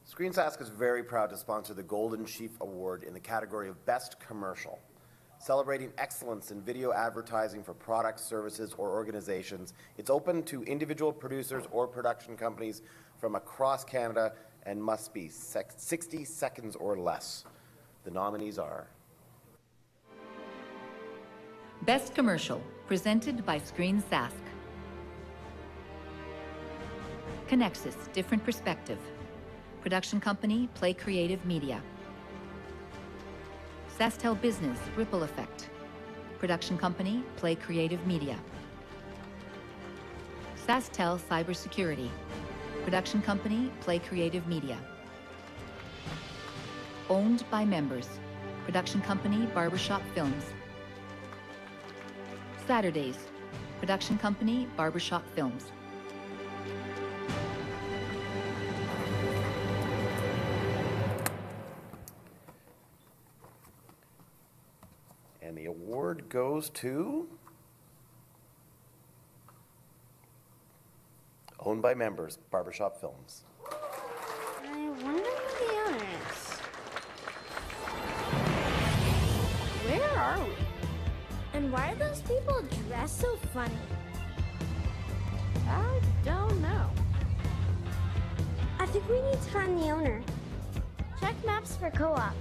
Screen Sask is very proud to sponsor the Golden Sheaf Award in the category of Best Commercial. Celebrating excellence in video advertising for products, services, or organizations, it's open to individual producers or production companies from across Canada and must be 60 seconds or less. The nominees are Best Commercial, presented by Screen Sask. Connexus, Different Perspective. Production company, Play Creative Media. SaskTel Business, Ripple Effect. Production company, Play Creative Media. SaskTel Cybersecurity. Production company, Play Creative Media. Owned by members. Production company, Barbershop Films. Saturdays. Production company, Barbershop Films. And the award goes to Owned by Members, Barbershop Films. I wonder who the owner is. Where are we? And why are those people dressed so funny? I don't know. I think we need to find the owner. Check maps for co-op.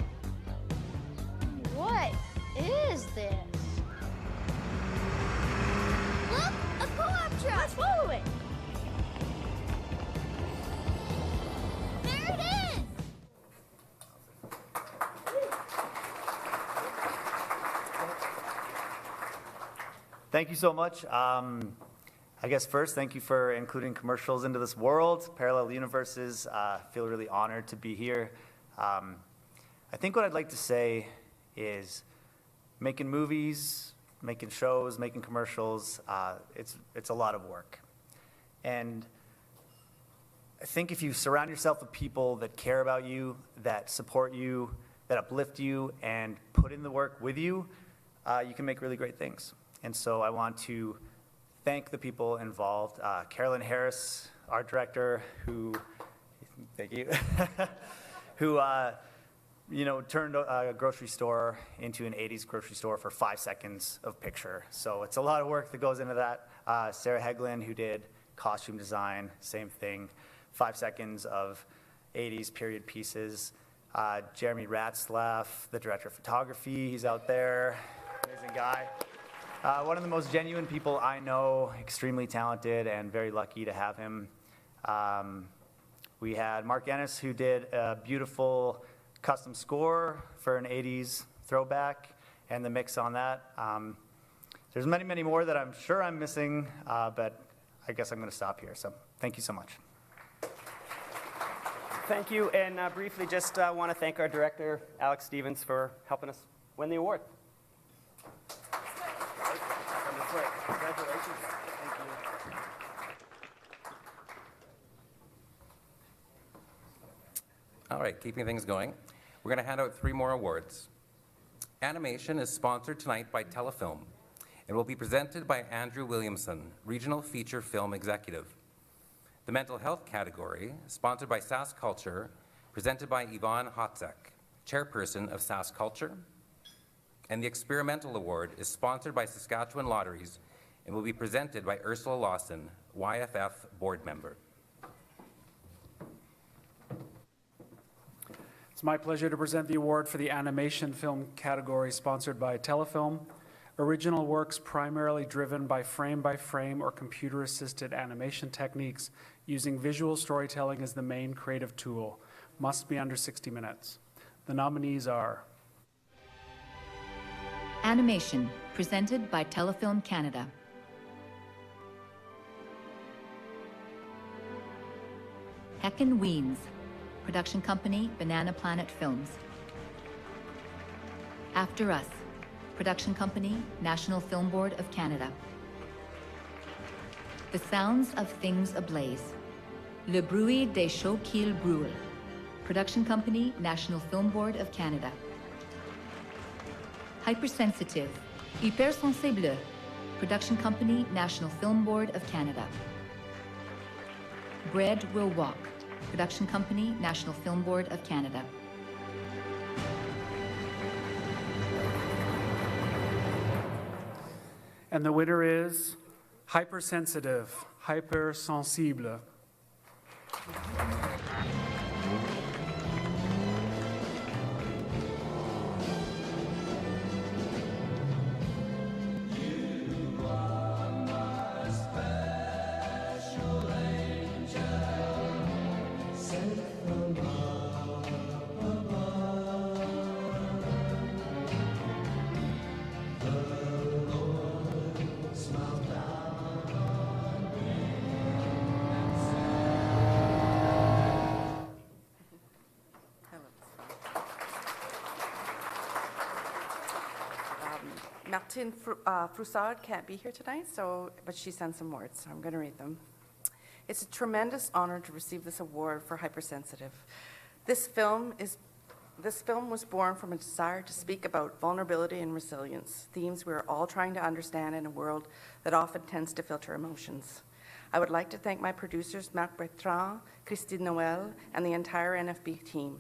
What is this? Look! A co-op truck! Let's follow it! There it is! Thank you so much. I guess first, thank you for including commercials into this world, parallel universes. I feel really honored to be here. I think what I'd like to say is making movies, making shows, making commercials, it's a lot of work. And I think if you surround yourself with people that care about you, that support you, that uplift you, and put in the work with you, you can make really great things. And so I want to thank the people involved. Carolyn Harris, art director, who, thank you, who turned a grocery store into an 80s grocery store for 5 seconds of picture. So it's a lot of work that goes into that. Sarah Heglin, who did costume design, same thing, 5 seconds of 80s period pieces. Jeremy Ratzlaff, the director of photography, he's out there, amazing guy. One of the most genuine people I know, extremely talented and very lucky to have him. We had Mark Ennis, who did a beautiful custom score for an 80s throwback and the mix on that. There's many, many more that I'm sure I'm missing, but I guess I'm going to stop here. So thank you so much. Thank you, and briefly just want to thank our director, Alex Stevens, for helping us win the award. Congratulations. Thank you. All right, keeping things going. We're going to hand out 3 more awards. Animation is sponsored tonight by Telefilm and will be presented by Andrew Williamson, Regional Feature Film Executive. The mental health category, sponsored by SaskCulture, presented by Yvonne Hotzek, Chairperson of SaskCulture. And the Experimental Award is sponsored by Saskatchewan Lotteries and will be presented by Ursula Lawson, YFF Board Member. It's my pleasure to present the award for the animation film category sponsored by Telefilm. Original works primarily driven by frame-by-frame or computer-assisted animation techniques using visual storytelling as the main creative tool. Must be under 60 minutes. The nominees are Animation, presented by Telefilm Canada. Heckin' Weens, production company, Banana Planet Films. After Us, production company, National Film Board of Canada. The Sounds of Things Ablaze, Le Bruit des Chaux qu'il brûle, production company, National Film Board of Canada. Hypersensitive, Hypersensible, production company, National Film Board of Canada. Bread Will Walk, production company, National Film Board of Canada. And the winner is Hypersensitive, Hypersensible. Martine Froussard can't be here tonight, but she sent some words, so I'm going to read them. It's a tremendous honor to receive this award for Hypersensitive. This film was born from a desire to speak about vulnerability and resilience, themes we're all trying to understand in a world that often tends to filter emotions. I would like to thank my producers, Marc Bertrand, Christine Noël, and the entire NFB team.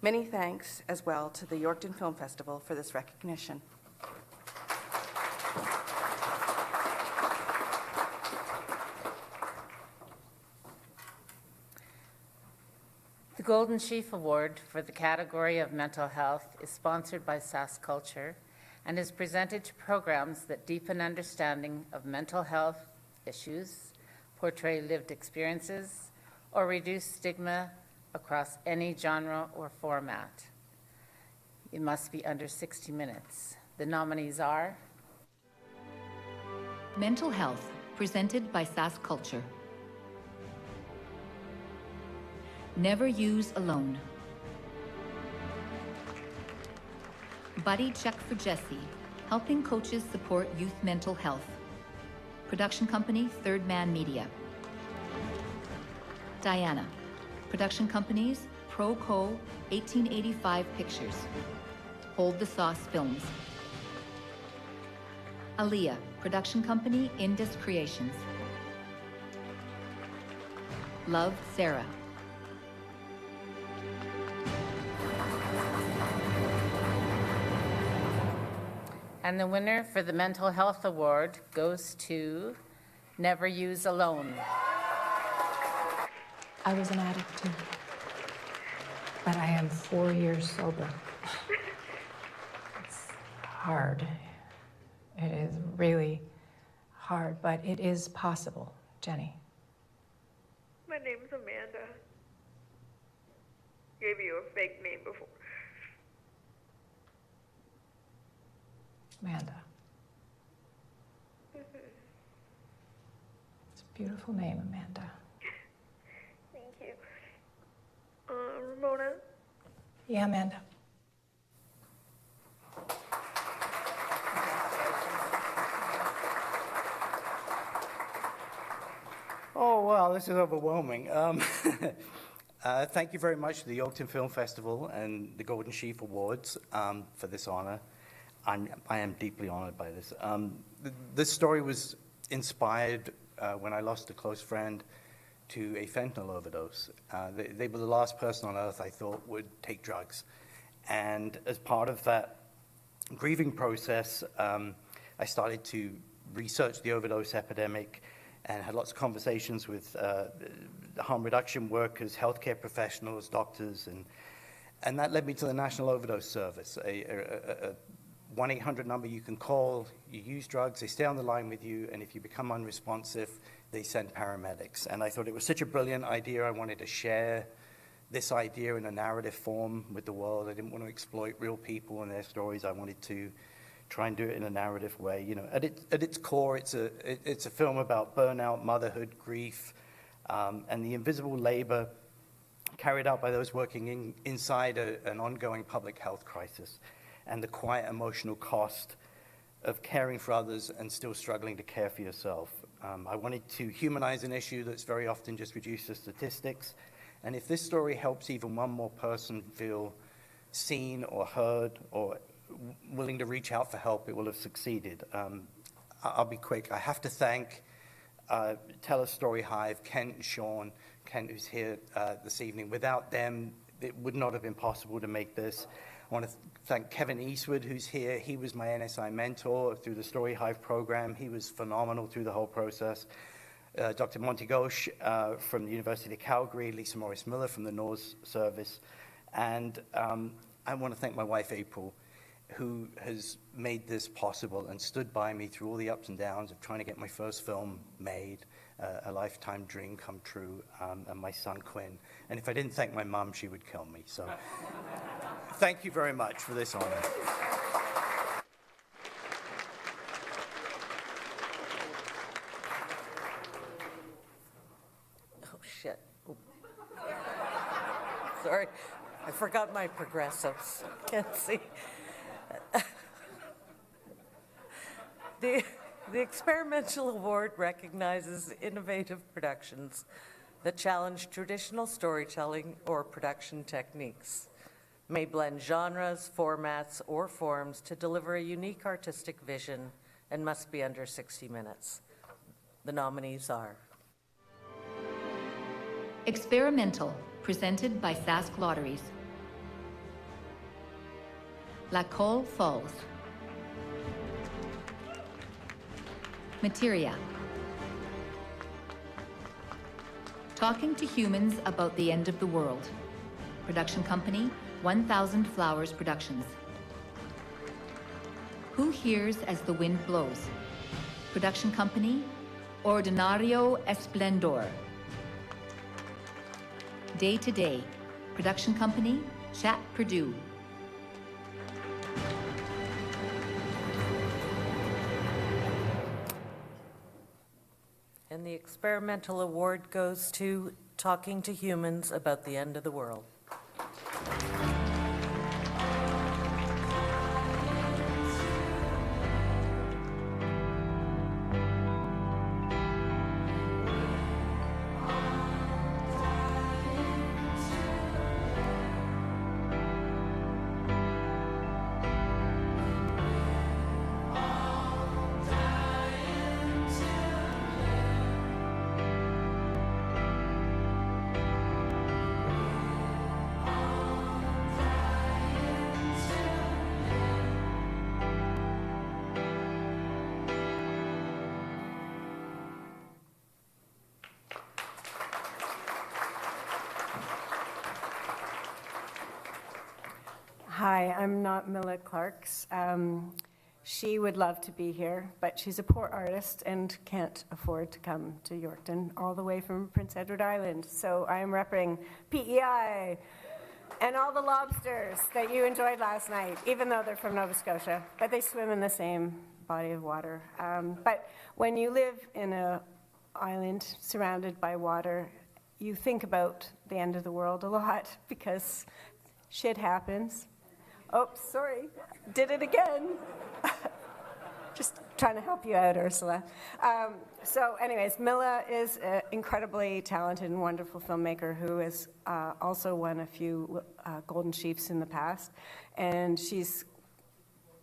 Many thanks as well to the Yorkton Film Festival for this recognition. The Golden Sheaf Award for the category of mental health is sponsored by SAS Culture and is presented to programs that deepen understanding of mental health issues, portray lived experiences, or reduce stigma across any genre or format. It must be under 60 minutes. The nominees are Mental Health, presented by SAS Culture. Never Use Alone. Buddy Check for Jesse, helping coaches support youth mental health. Production company, Third Man Media. Diana. Production companies, Proco, 1885 Pictures. Hold the Sauce Films. Aaliyah. Production company, Indus Creations. Love, Sarah. And the winner for the Mental Health Award goes to Never Use Alone. I was an addict too, but I am 4 years sober. It's hard. It is really hard, but it is possible, Jenny. My name's Amanda. Gave you a fake name before. Amanda. It's a beautiful name, Amanda. Thank you. Ramona? Yeah, Amanda. Oh, wow, this is overwhelming. Thank you very much to the Yorkton Film Festival and the Golden Sheaf Awards for this honor. I am deeply honored by this. This story was inspired when I lost a close friend to a fentanyl overdose. They were the last person on earth I thought would take drugs. And as part of that grieving process, I started to research the overdose epidemic and had lots of conversations with harm reduction workers, healthcare professionals, doctors, and that led me to the National Overdose Service, a 1-800 number you can call. You use drugs, they stay on the line with you, and if you become unresponsive, they send paramedics. And I thought it was such a brilliant idea. I wanted to share this idea in a narrative form with the world. I didn't want to exploit real people and their stories. I wanted to try and do it in a narrative way. You know, at its core, it's a film about burnout, motherhood, grief, and the invisible labor carried out by those working inside an ongoing public health crisis, and the quiet emotional cost of caring for others and still struggling to care for yourself. I wanted to humanize an issue that's very often just reduced to statistics. And if this story helps even one more person feel seen or heard or willing to reach out for help, it will have succeeded. I'll be quick. I have to thank Tell a Story Hive, Kent and Sean, Kent who's here this evening. Without them, it would not have been possible to make this. I want to thank Kevin Eastwood, who's here. He was my NSI mentor through the Story Hive program. He was phenomenal through the whole process. Dr. Monty Ghosh from the University of Calgary, Lisa Morris-Miller from the NORS service. And I want to thank my wife, April, who has made this possible and stood by me through all the ups and downs of trying to get my first film made, a lifetime dream come true, and my son, Quinn. And if I didn't thank my mom, she would kill me. So thank you very much for this honor. Oh, shit. Oop. Sorry, I forgot my progressives. Can't see. The Experimental Award recognizes innovative productions that challenge traditional storytelling or production techniques, may blend genres, formats, or forms to deliver a unique artistic vision, and must be under 60 minutes. The nominees are Experimental, presented by Sask Lotteries. La Colle Falls. Materia. Talking to Humans About the End of the World. Production company, 1000 Flowers Productions. Who Hears as the Wind Blows? Production company, Ordinario Esplendor. Day to Day. Production company, Chat Purdue. And the Experimental Award goes to Talking to Humans About the End of the World. Hi, I'm not Mila Clarks. She would love to be here, but she's a poor artist and can't afford to come to Yorkton all the way from Prince Edward Island. So I'm repping PEI and all the lobsters that you enjoyed last night, even though they're from Nova Scotia, but they swim in the same body of water. But when you live in an island surrounded by water, you think about the end of the world a lot because shit happens. Oh, sorry, did it again. Just trying to help you out, Ursula. So anyways, Mila is an incredibly talented and wonderful filmmaker who has also won a few Golden Sheafs in the past. And she's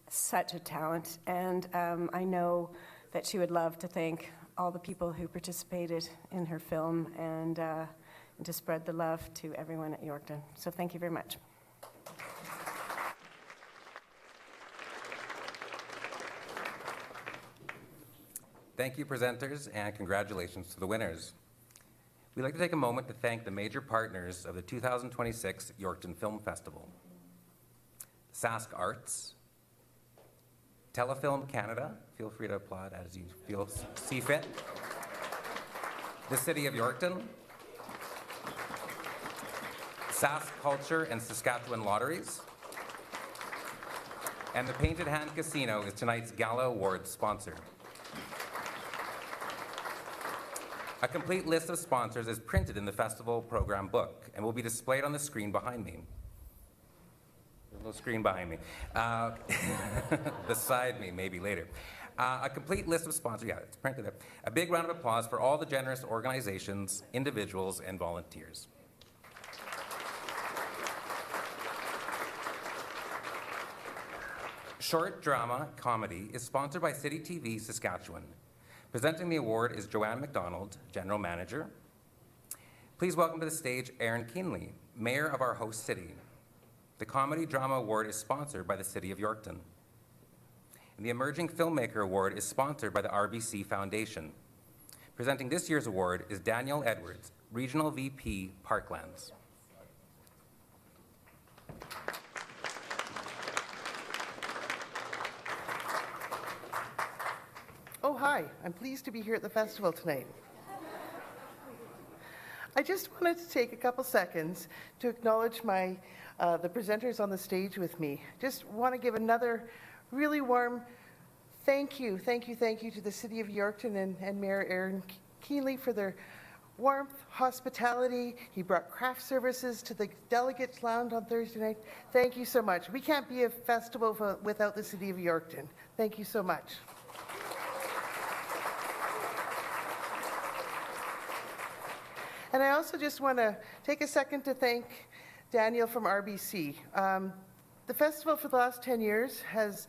such a talent. And I know that she would love to thank all the people who participated in her film and to spread the love to everyone at Yorkton. So thank you very much. Thank you, presenters, and congratulations to the winners. We'd like to take a moment to thank the major partners of the 2026 Yorkton Film Festival. Sask Arts, Telefilm Canada, feel free to applaud as you see fit, the City of Yorkton, Sask Culture and Saskatchewan Lotteries, and the Painted Hand Casino is tonight's Gala Awards sponsor. A complete list of sponsors is printed in the festival program book and will be displayed on the screen behind me. There's a little screen behind me. Beside me, maybe later. A complete list of sponsors, yeah, it's printed there. A big round of applause for all the generous organizations, individuals, and volunteers. Short Drama Comedy is sponsored by City TV Saskatchewan. Presenting the award is Joanne McDonald, General Manager. Please welcome to the stage Aaron Keenley, Mayor of our host city. The Comedy Drama Award is sponsored by the City of Yorkton. And the Emerging Filmmaker Award is sponsored by the RBC Foundation. Presenting this year's award is Daniel Edwards, Regional VP, Parklands. Oh, hi. I'm pleased to be here at the festival tonight. I just wanted to take a couple seconds to acknowledge the presenters on the stage with me. Just want to give another really warm thank you to the City of Yorkton and Mayor Aaron Keenley for their warmth, hospitality. He brought craft services to the Delegates Lounge on Thursday night. Thank you so much. We can't be a festival without the City of Yorkton. Thank you so much. And I also just want to take a second to thank Daniel from RBC. The festival for the last 10 years has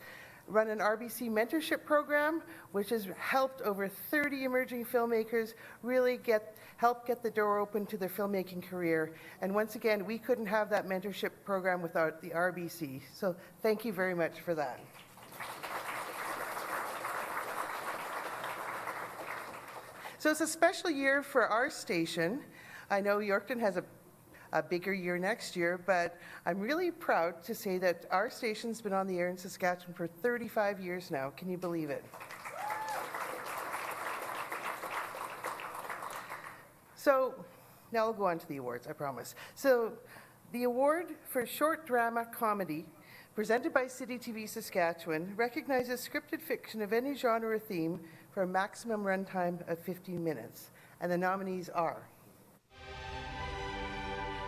run an RBC mentorship program, which has helped over 30 emerging filmmakers really help get the door open to their filmmaking career. And once again, we couldn't have that mentorship program without the RBC. So thank you very much for that. So it's a special year for our station. I know Yorkton has a bigger year next year, but I'm really proud to say that our station's been on the air in Saskatchewan for 35 years now. Can you believe it? So now I'll go on to the awards, I promise. So the award for short drama comedy presented by City TV Saskatchewan recognizes scripted fiction of any genre or theme for a maximum runtime of 15 minutes. And the nominees are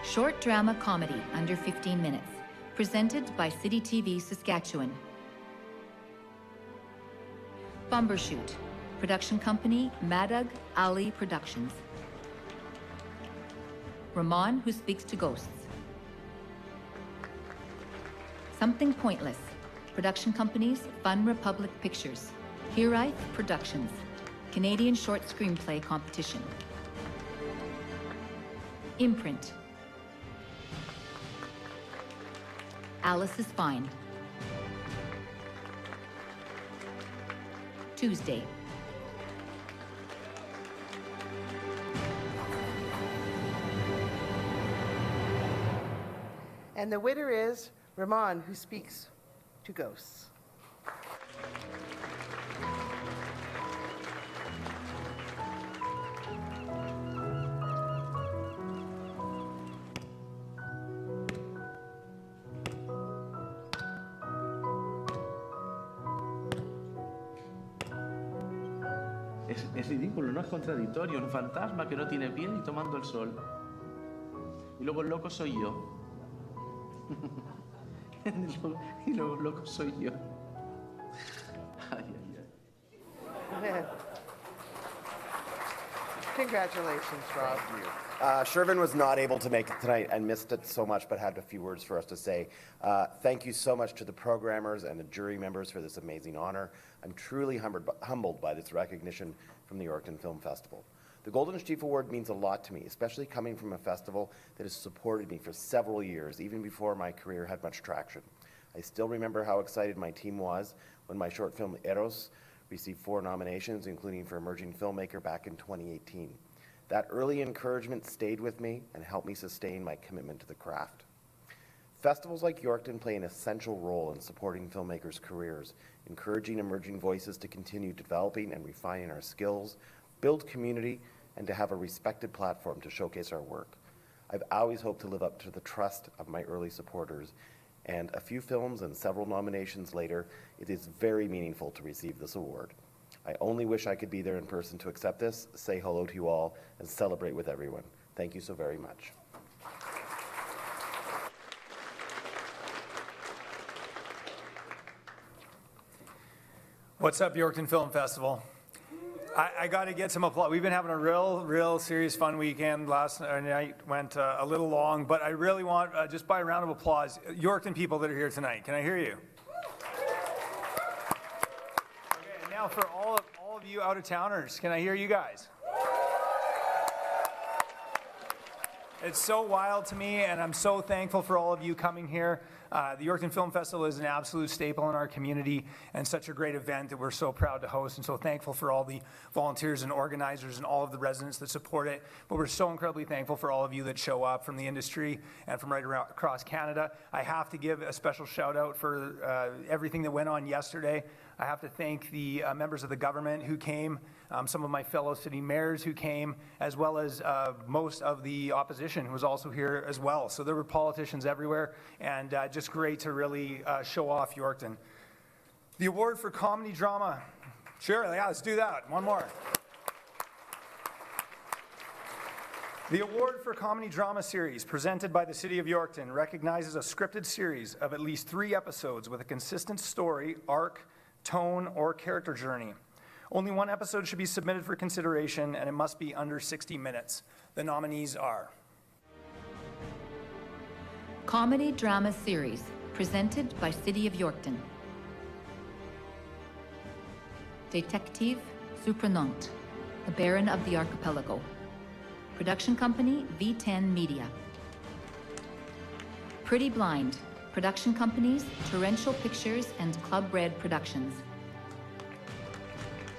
Short drama comedy under 15 minutes, presented by City TV Saskatchewan. Bumbershoot, production company Madug Ali Productions. Rahman Who Speaks to Ghosts. Something Pointless, production companies Fun Republic Pictures. Hirith Productions, Canadian Short Screenplay Competition. Imprint. Alice is Fine. Tuesday. And the winner is Rahman Who Speaks to Ghosts. Es ridículo, ¿no? Es contradictorio. Un fantasma que no tiene piel y tomando el sol. Y luego el loco soy yo. Y luego el loco soy yo. Ay, ay, ay. Congratulations, Rob. Shervin was not able to make it tonight and missed it so much, but had a few words for us to say. Thank you so much to the programmers and the jury members for this amazing honor. I'm truly humbled by this recognition from the Yorkton Film Festival. The Golden Sheaf Award means a lot to me, especially coming from a festival that has supported me for several years, even before my career had much traction. I still remember how excited my team was when my short film Eros received 4 nominations, including for Emerging Filmmaker back in 2018. That early encouragement stayed with me and helped me sustain my commitment to the craft. Festivals like Yorkton play an essential role in supporting filmmakers' careers, encouraging emerging voices to continue developing and refining our skills, build community, and to have a respected platform to showcase our work. I've always hoped to live up to the trust of my early supporters, and a few films and several nominations later, it is very meaningful to receive this award. I only wish I could be there in person to accept this, say hello to you all, and celebrate with everyone. Thank you so very much. What's up, Yorkton Film Festival? I got to get some applause. We've been having a real serious fun weekend. Last night went a little long, but I really want, just by a round of applause, Yorkton people that are here tonight. Can I hear you? Okay, now for all of you out-of-towners, can I hear you guys? It's so wild to me, and I'm so thankful for all of you coming here. The Yorkton Film Festival is an absolute staple in our community and such a great event that we're so proud to host, and so thankful for all the volunteers and organizers and all of the residents that support it. But we're so incredibly thankful for all of you that show up from the industry and from right around across Canada. I have to give a special shout out for everything that went on yesterday. I have to thank the members of the government who came, some of my fellow city mayors who came, as well as most of the opposition who was also here as well. So there were politicians everywhere, and just great to really show off Yorkton. The award for comedy drama. Sure, yeah, let's do that. One more. The award for comedy drama series presented by the City of Yorkton recognizes a scripted series of at least 3 episodes with a consistent story, arc, tone, or character journey. Only 1 episode should be submitted for consideration, and it must be under 60 minutes. The nominees are Comedy Drama Series, presented by City of Yorkton. Détective Surprenant, The Baron of the Archipelago. Production company V10 Media. Pretty Blind, production companies Torrential Pictures and Club Red Productions.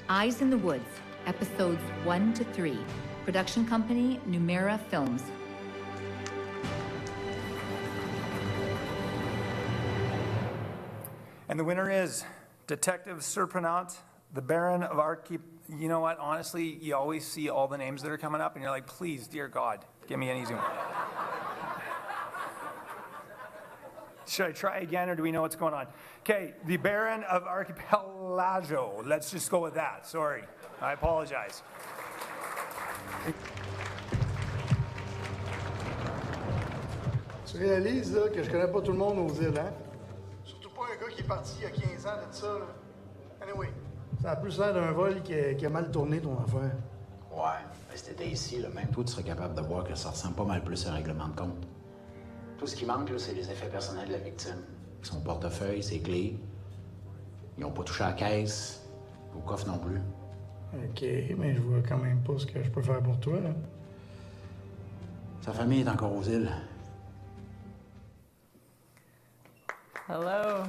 Eyes in the Woods, episodes 1 to 3, production company Numera Films. And the winner is Detective Surprenant, the Baron of You know what? Honestly, you always see all the names that are coming up, and you're like, please, dear God, give me an easy one. Should I try again, or do we know what's going on? Okay, the Baron of Archipelago. Let's just go with that. Sorry. I apologize. Tu réalises là, que je connais pas tout le monde aux îles, hein? Surtout pas un gars qui est parti il y a 15 ans de ça, là. Anyway, ça a plus l'air d'un vol qui a mal tourné ton affaire. Ouais, mais si t'étais ici, là, même toi, tu serais capable de voir que ça ressemble pas mal plus à un règlement de compte. Tout ce qui manque, là, c'est les effets personnels de la victime. Son portefeuille, ses clés. Ils n'ont pas touché à la caisse, au coffre non plus. OK, mais je vois quand même pas ce que je peux faire pour toi, là. Sa famille est encore aux îles. Hello.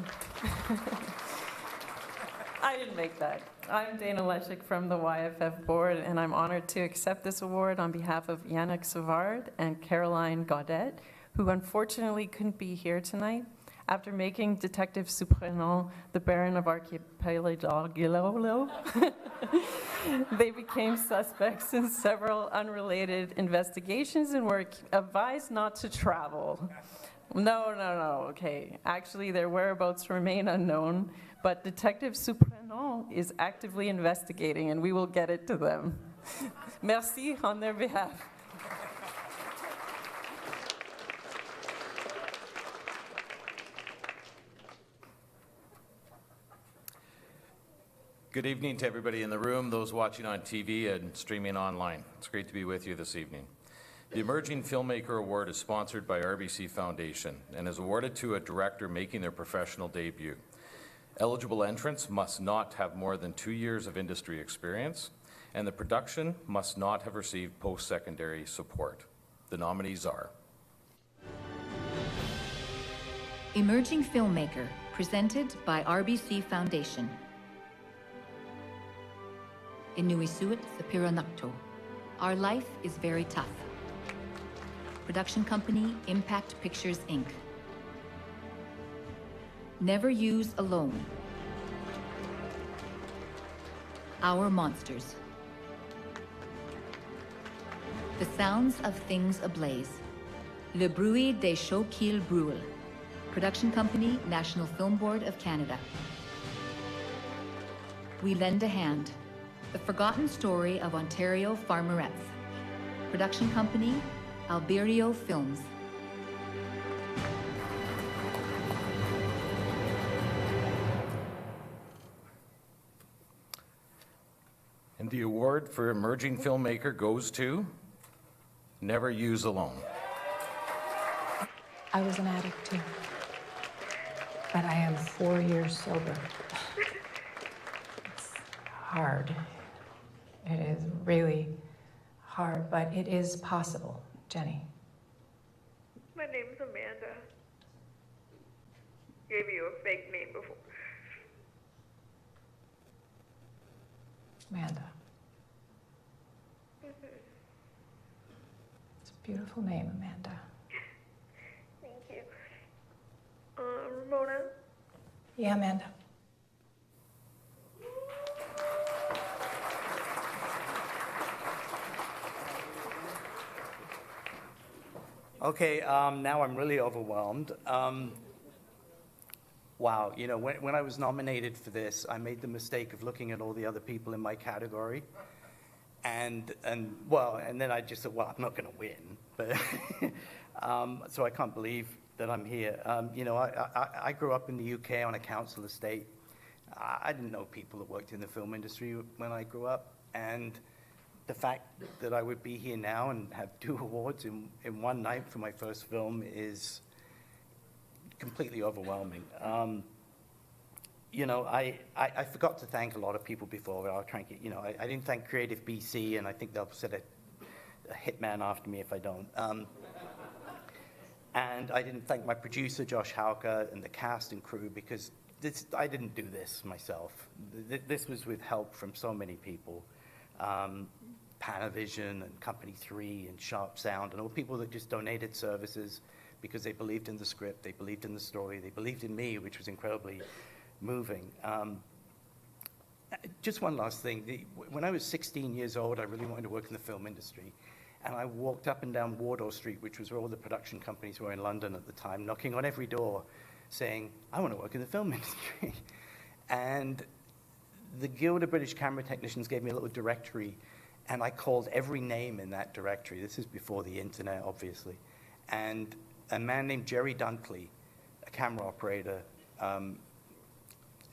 I didn't make that. I'm Dana Leshik from the YFF board, and I'm honored to accept this award on behalf of Yannick Savard and Caroline Gaudet, who unfortunately couldn't be here tonight. After making Detective Surprenant the Baron of Archipelago, they became suspects in several unrelated investigations and were advised not to travel. No, okay. Actually, their whereabouts remain unknown, but Detective Surprenant is actively investigating, and we will get it to them. Merci on their behalf. Good evening to everybody in the room, those watching on TV and streaming online. It's great to be with you this evening. The Emerging Filmmaker Award is sponsored by RBC Foundation and is awarded to a director making their professional debut. Eligible entrants must not have more than 2 years of industry experience, and the production must not have received post-secondary support. The nominees are Emerging Filmmaker, presented by RBC Foundation. Inuisuit Sapiranakto. Our life is very tough. Production company Impact Pictures Inc. Never Use Alone. Our Monsters. The Sounds of Things Ablaze. Le Bruit des Chaux qu'il brûle. Production company National Film Board of Canada. We Lend a Hand. The Forgotten Story of Ontario Farmerettes. Production company Alberio Films. And the award for Emerging Filmmaker goes to Never Use Alone. I was an addict too, but I am 4 years sober. It's hard. It is really hard, but it is possible, Jenny. My name's Amanda. Gave you a fake name before. Amanda. It's a beautiful name, Amanda. Thank you. Ramona? Yeah, Amanda. Okay, now I'm really overwhelmed. Wow, you know, when I was nominated for this, I made the mistake of looking at all the other people in my category, and then I just said, well, I'm not going to win, but so I can't believe that I'm here. You know, I grew up in the UK on a council estate. I didn't know people that worked in the film industry when I grew up, and the fact that I would be here now and have 2 awards in one night for my first film is completely overwhelming. You know, I forgot to thank a lot of people before, but I'll try and get, you know, I didn't thank Creative BC, and I think they'll set a hitman after me if I don't. And I didn't thank my producer, Josh Hauker, and the cast and crew, because I didn't do this myself. This was with help from so many people. Panavision and Company 3 and Sharp Sound, and all people that just donated services because they believed in the script, they believed in the story, they believed in me, which was incredibly moving. Just one last thing. When I was 16 years old, I really wanted to work in the film industry. And I walked up and down Wardour Street, which was where all the production companies were in London at the time, knocking on every door, saying, I want to work in the film industry. And the Guild of British Camera Technicians gave me a little directory, and I called every name in that directory. This is before the internet, obviously. And a man named Jerry Dunkley, a camera operator,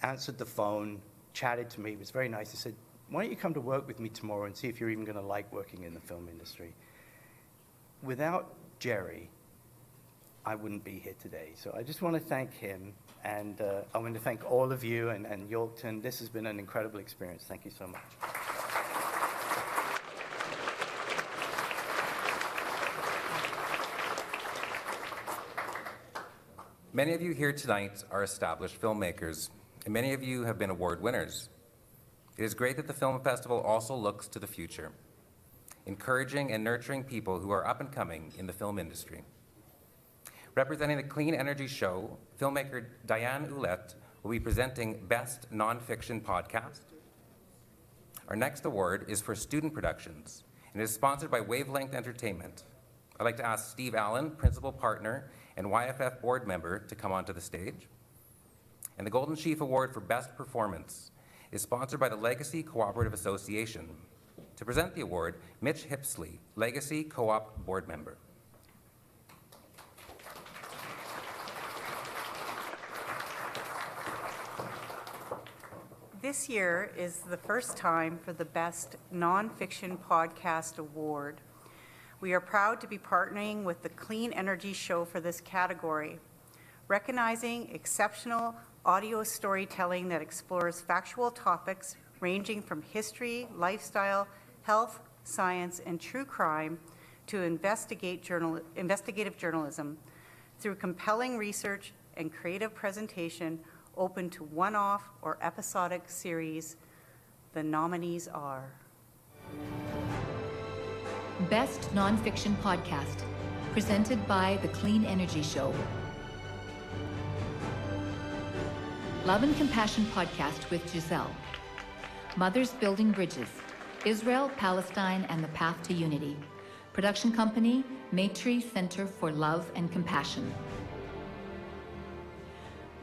answered the phone, chatted to me. It was very nice. He said, why don't you come to work with me tomorrow and see if you're even going to like working in the film industry? Without Jerry, I wouldn't be here today. So I just want to thank him, and I want to thank all of you and Yorkton. This has been an incredible experience. Thank you so much. Many of you here tonight are established filmmakers, and many of you have been award winners. It is great that the film festival also looks to the future, encouraging and nurturing people who are up and coming in the film industry. Representing the Clean Energy Show, filmmaker Diane Ouellette will be presenting Best Nonfiction Podcast. Our next award is for student productions, and it is sponsored by Wavelength Entertainment. I'd like to ask Steve Allen, principal partner and YFF board member, to come onto the stage. And the Golden Sheaf Award for Best Performance is sponsored by the Legacy Cooperative Association. To present the award, Mitch Hipsley, Legacy Co-op board member. This year is the first time for the Best Nonfiction Podcast Award. We are proud to be partnering with the Clean Energy Show for this category, recognizing exceptional audio storytelling that explores factual topics ranging from history, lifestyle, health, science, and true crime to investigative journalism through compelling research and creative presentation open to one-off or episodic series. The nominees are Best Nonfiction Podcast, presented by The Clean Energy Show. Love and Compassion Podcast with Giselle. Mothers Building Bridges, Israel, Palestine, and the Path to Unity. Production company, Maytree Center for Love and Compassion.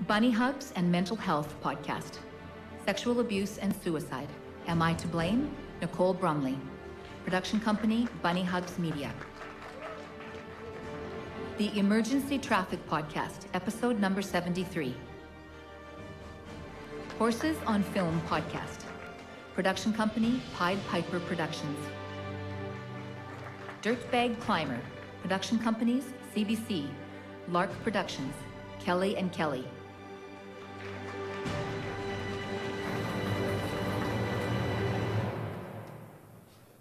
Bunny Hugs and Mental Health Podcast. Sexual Abuse and Suicide. Am I to Blame? Nicole Brumley. Production company, Bunny Hugs Media. The Emergency Traffic Podcast, episode number 73. Horses on Film Podcast. Production company, Pied Piper Productions. Dirtbag Climber. Production companies, CBC, Lark Productions, Kelly and Kelly.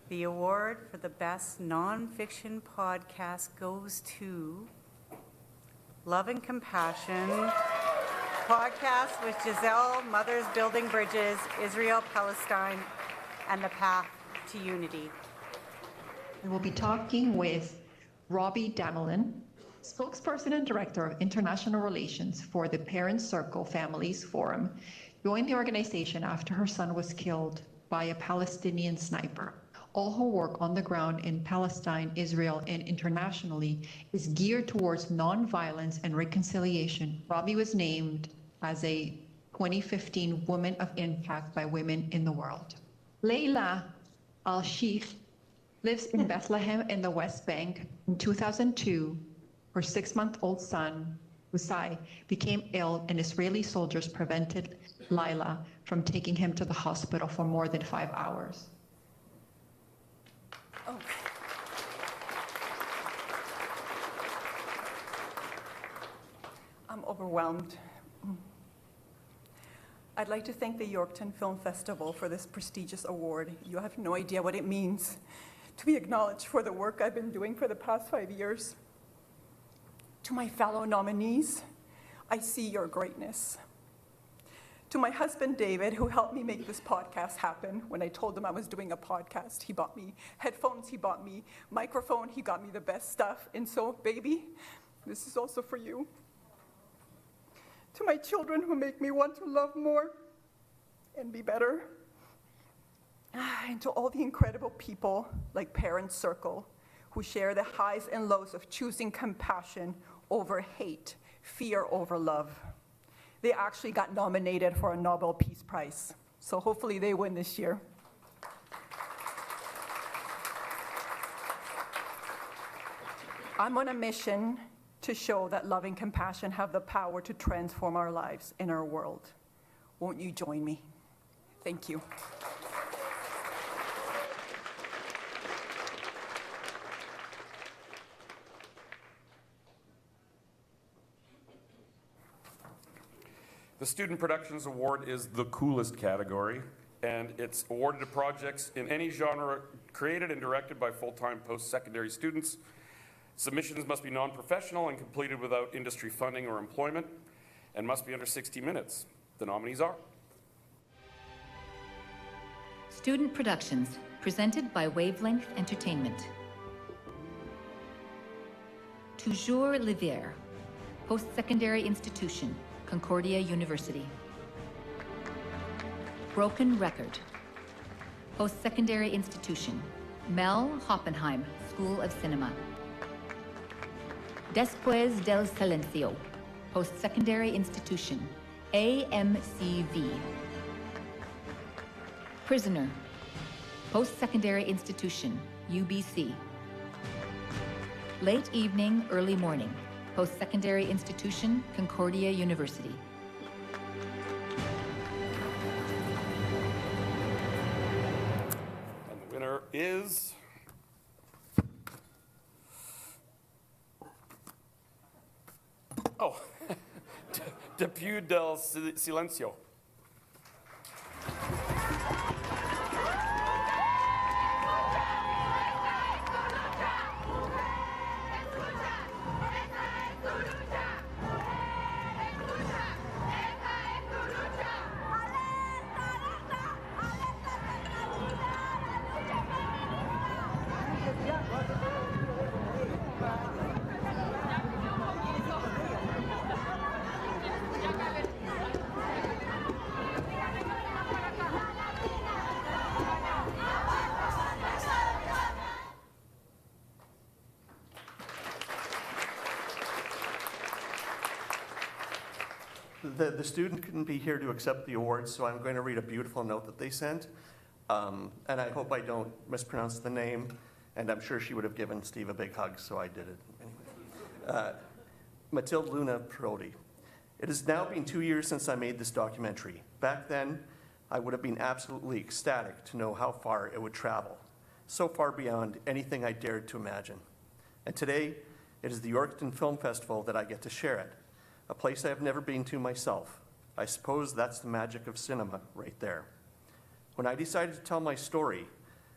The award for the Best Nonfiction Podcast goes to Love and Compassion Podcast with Giselle, Mothers Building Bridges, Israel, Palestine, and the Path to Unity. We will be talking with Robbie Damelin, spokesperson and director of international relations for the Parents Circle Families Forum, joined the organization after her son was killed by a Palestinian sniper. All her work on the ground in Palestine, Israel, and internationally is geared towards nonviolence and reconciliation. Robbie was named as a 2015 Woman of Impact by Women in the World. Leila Al-Sheikh lives in Bethlehem in the West Bank. In 2002, her 6-month-old son, Usai, became ill, and Israeli soldiers prevented Leila from taking him to the hospital for more than 5 hours. Oh. I'm overwhelmed. I'd like to thank the Yorkton Film Festival for this prestigious award. You have no idea what it means to be acknowledged for the work I've been doing for the past 5 years. To my fellow nominees, I see your greatness. To my husband, David, who helped me make this podcast happen. When I told him I was doing a podcast, he bought me headphones, he bought me microphone, he got me the best stuff. And so, baby, this is also for you. To my children who make me want to love more and be better. And to all the incredible people like Parent Circle who share the highs and lows of choosing compassion over hate, fear over love. They actually got nominated for a Nobel Peace Prize, so hopefully they win this year. I'm on a mission to show that love and compassion have the power to transform our lives and our world. Won't you join me? Thank you. The Student Productions Award is the coolest category, and it's awarded to projects in any genre created and directed by full-time post-secondary students. Submissions must be non-professional and completed without industry funding or employment, and must be under 60 minutes. The nominees are Student Productions, presented by Wavelength Entertainment. Toujours l'hiver, post-secondary institution, Concordia University. Broken Record, post-secondary institution, Mel Hoppenheim School of Cinema. Después del Silencio, post-secondary institution, AMCV. Prisoner, post-secondary institution, UBC. Late evening, early morning, post-secondary institution, Concordia University. And the winner is Después del Silencio. The student couldn't be here to accept the award, so I'm going to read a beautiful note that they sent. And I hope I don't mispronounce the name, and I'm sure she would have given Steve a big hug, so I did it anyway. Matilde Luna Prodi. It has now been 2 years since I made this documentary. Back then, I would have been absolutely ecstatic to know how far it would travel, so far beyond anything I dared to imagine. And today, it is the Yorkton Film Festival that I get to share it. A place I have never been to myself. I suppose that's the magic of cinema right there. When I decided to tell my story,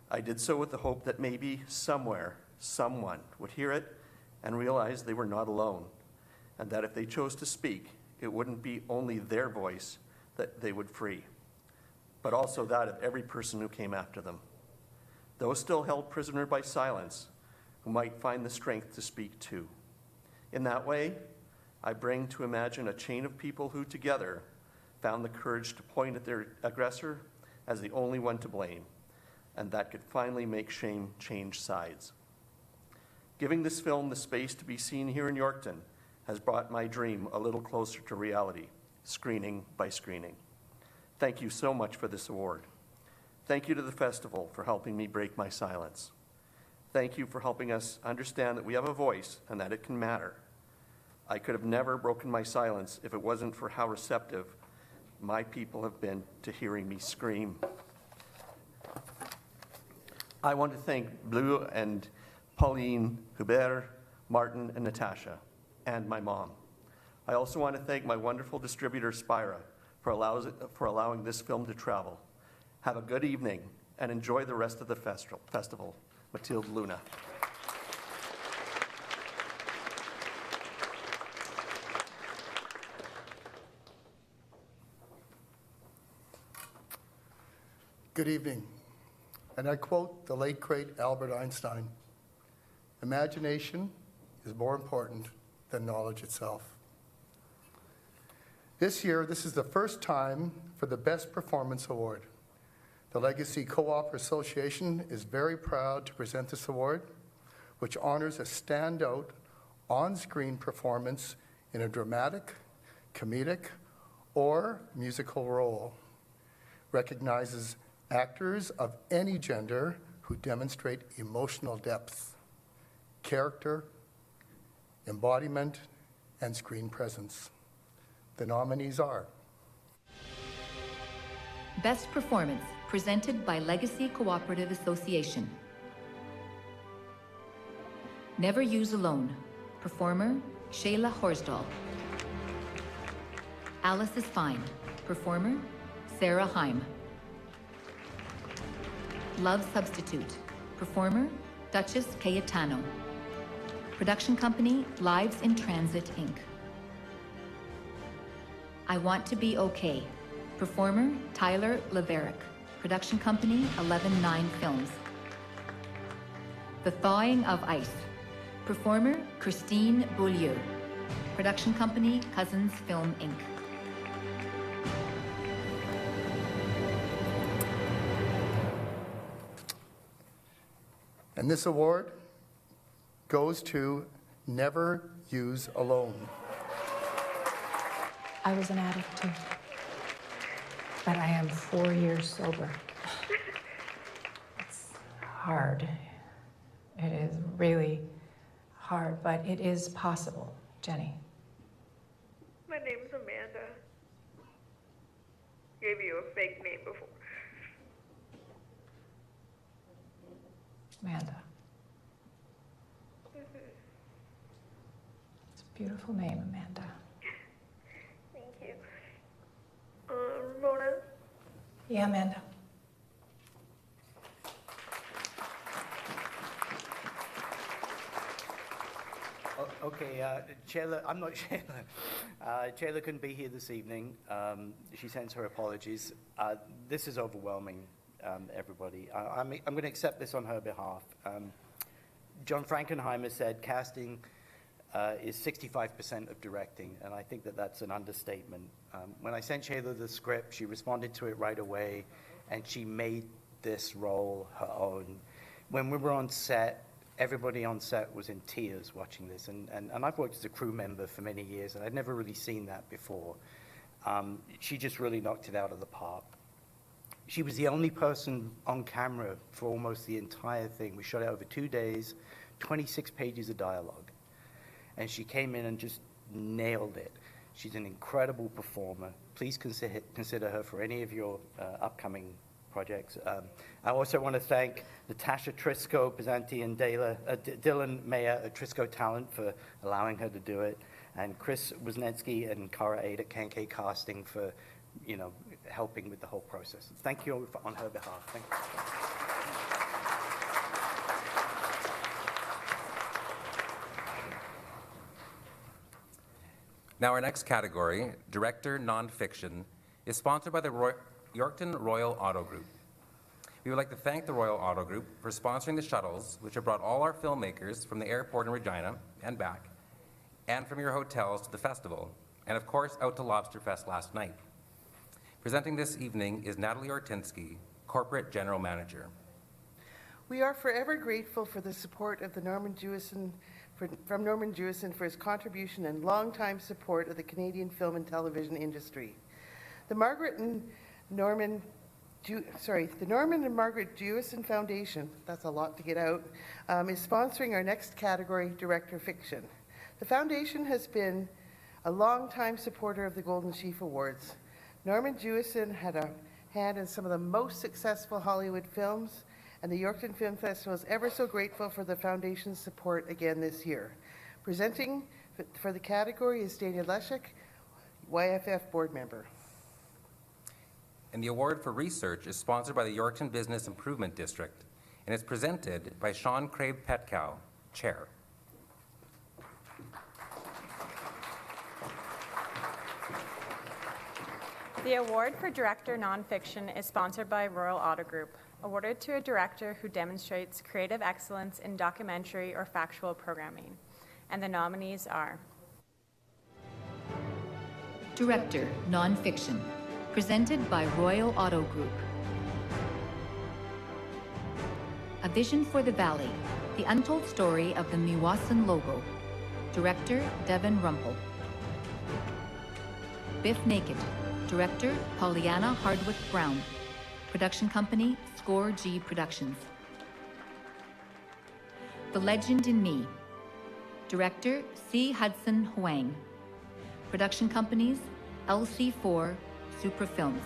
I did so with the hope that maybe somewhere, someone would hear it and realize they were not alone, and that if they chose to speak, it wouldn't be only their voice that they would free, but also that of every person who came after them. Those still held prisoner by silence, who might find the strength to speak too. In that way, I bring to imagine a chain of people who together found the courage to point at their aggressor as the only one to blame, and that could finally make shame change sides. Giving this film the space to be seen here in Yorkton has brought my dream a little closer to reality, screening by screening. Thank you so much for this award. Thank you to the festival for helping me break my silence. Thank you for helping us understand that we have a voice and that it can matter. I could have never broken my silence if it wasn't for how receptive my people have been to hearing me scream. I want to thank Blue and Pauline, Hubert, Martin, and Natasha, and my mom. I also want to thank my wonderful distributor, Spira, for allowing this film to travel. Have a good evening and enjoy the rest of the festival. Mathilde Luna. Good evening. And I quote the late, great Albert Einstein, "Imagination is more important than knowledge itself." This year, this is the first time for the Best Performance Award. The Legacy Co-op Association is very proud to present this award, which honors a standout on-screen performance in a dramatic, comedic, or musical role. Recognizes actors of any gender who demonstrate emotional depth, character, embodiment, and screen presence. The nominees are Best Performance, presented by Legacy Cooperative Association. Never Use Alone, performer Shayla Horsdahl. Alice is Fine, performer Sarah Heim. Love Substitute, performer Duchess Cayetano. Production company Lives in Transit, Inc. I Want to Be Okay, performer Tyler Leverick. Production company 11-9 Films. The Thawing of Ice, performer Christine Beaulieu. Production company Cousins Film, Inc. And this award goes to Never Use Alone. I was an addict too, but I am 4 years sober. It's hard. It is really hard, but it is possible, Jenny. My name's Amanda. Gave you a fake name before. Amanda. It's a beautiful name, Amanda. Thank you. Ramona? Yeah, Amanda. Okay, Shayla, I'm not Shayla. Shayla couldn't be here this evening. She sends her apologies. This is overwhelming, everybody. I'm going to accept this on her behalf. John Frankenheimer said casting is 65% of directing, and I think that that's an understatement. When I sent Shayla the script, she responded to it right away, and she made this role her own. When we were on set, everybody on set was in tears watching this, and I've worked as a crew member for many years, and I'd never really seen that before. She just really knocked it out of the park. She was the only person on camera for almost the entire thing. We shot it over 2 days, 26 pages of dialogue, and she came in and just nailed it. She's an incredible performer. Please consider her for any of your upcoming projects. I also want to thank Natasha Trisco, Pisanti, and Dylan Mayer at Trisco Talent for allowing her to do it, and Chris Wisniewski and Cara Aid at Kankay Casting for, helping with the whole process. Thank you on her behalf. Thank you. Now our next category, Director Nonfiction, is sponsored by the Yorkton Royal Auto Group. We would like to thank the Royal Auto Group for sponsoring the shuttles, which have brought all our filmmakers from the airport in Regina and back, and from your hotels to the festival, and of course out to Lobsterfest last night. Presenting this evening is Natalie Ortinsky, Corporate General Manager. We are forever grateful for the support of from Norman Jewison for his contribution and longtime support of the Canadian film and television industry. The Norman and Margaret Jewison Foundation, that's a lot to get out, is sponsoring our next category, Director Fiction. The foundation has been a longtime supporter of the Golden Sheaf Awards. Norman Jewison had a hand in some of the most successful Hollywood films and the Yorkton Film Festival is ever so grateful for the Foundation's support again this year. Presenting for the category is Dana Leshik, YFF board member. And the award for research is sponsored by the Yorkton Business Improvement District and is presented by Sean Craig-Petkow, Chair. The award for Director Nonfiction is sponsored by Royal Auto Group, awarded to a director who demonstrates creative excellence in documentary or factual programming. And the nominees are Director Nonfiction, presented by Royal Auto Group. A Vision for the Valley, the untold story of the Meewasin logo. Director Devin Rumpel. Biff Naked, Director Pollyanna Hardwick Brown. Production company Score G Productions. The Legend in Me, Director C. Hudson Huang. Production companies LC4 Super Films.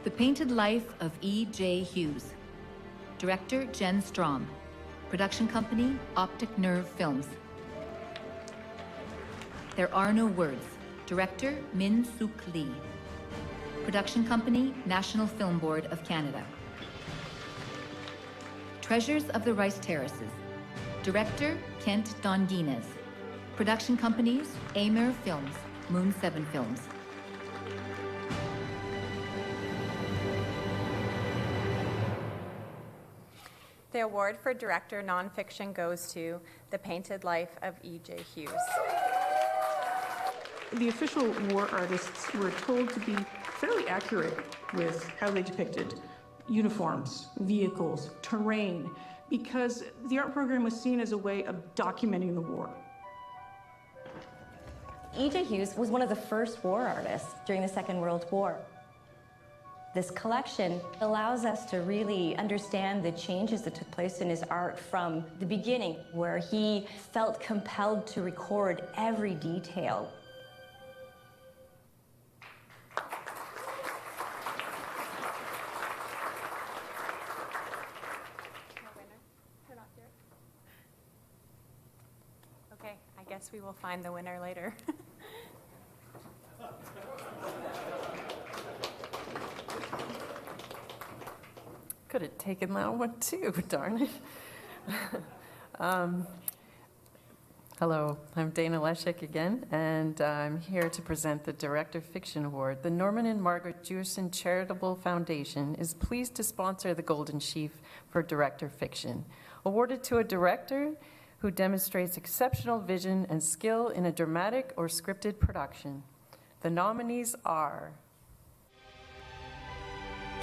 The Painted Life of E. J. Hughes. Director Jen Strom. Production company Optic Nerve Films. There Are No Words. Director Min Suk Lee. Production company National Film Board of Canada. Treasures of the Rice Terraces. Director Kent Dondinez. Production companies Amer Films, Moon 7 Films. The award for Director Nonfiction goes to The Painted Life of E.J. Hughes. The official war artists were told to be fairly accurate with how they depicted uniforms, vehicles, terrain, because the art program was seen as a way of documenting the war. E.J. Hughes was one of the first war artists during the Second World War. This collection allows us to really understand the changes that took place in his art from the beginning, where he felt compelled to record every detail. Okay, I guess we will find the winner later. Could have taken that one too, darn it. Hello, I'm Dana Leshik again, and I'm here to present the Director Fiction Award. The Norman and Margaret Jewison Charitable Foundation is pleased to sponsor the Golden Sheaf for Director Fiction, awarded to a director who demonstrates exceptional vision and skill in a dramatic or scripted production. The nominees are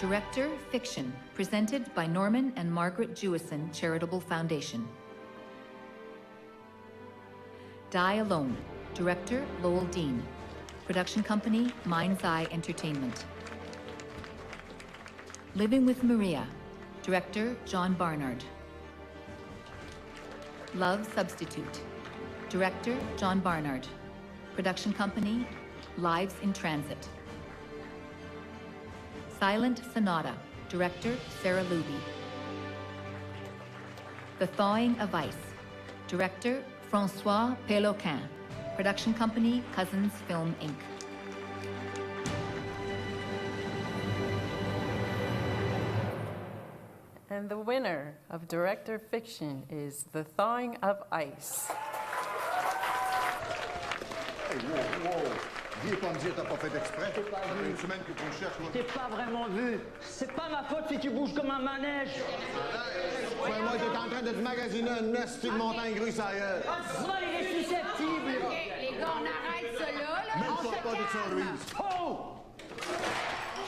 Director Fiction, presented by Norman and Margaret Jewison Charitable Foundation. Die Alone, Director Lowell Dean. Production company Mind's Eye Entertainment. Living with Maria, Director John Barnard. Love Substitute, Director John Barnard. Production company Lives in Transit. Silent Sonata, Director Sarah Luby. The Thawing of Ice, Director Francois Péloquin. Production company Cousins Film Inc. And the winner of Director Fiction is The Thawing of Ice. Hey, wow. Dis pas me dire t'as pas fait exprès. Ça fait une semaine que tu me cherches, moi. Je t'ai pas vraiment vu. C'est pas ma faute si tu bouges comme un manège. Ouais, moi, t'es en train de te magasiner un nest de montagne russe ailleurs. Voilà, il est susceptible. OK, les gars, on arrête ça là. Même On se pas de ça, calme. Louise. Oh!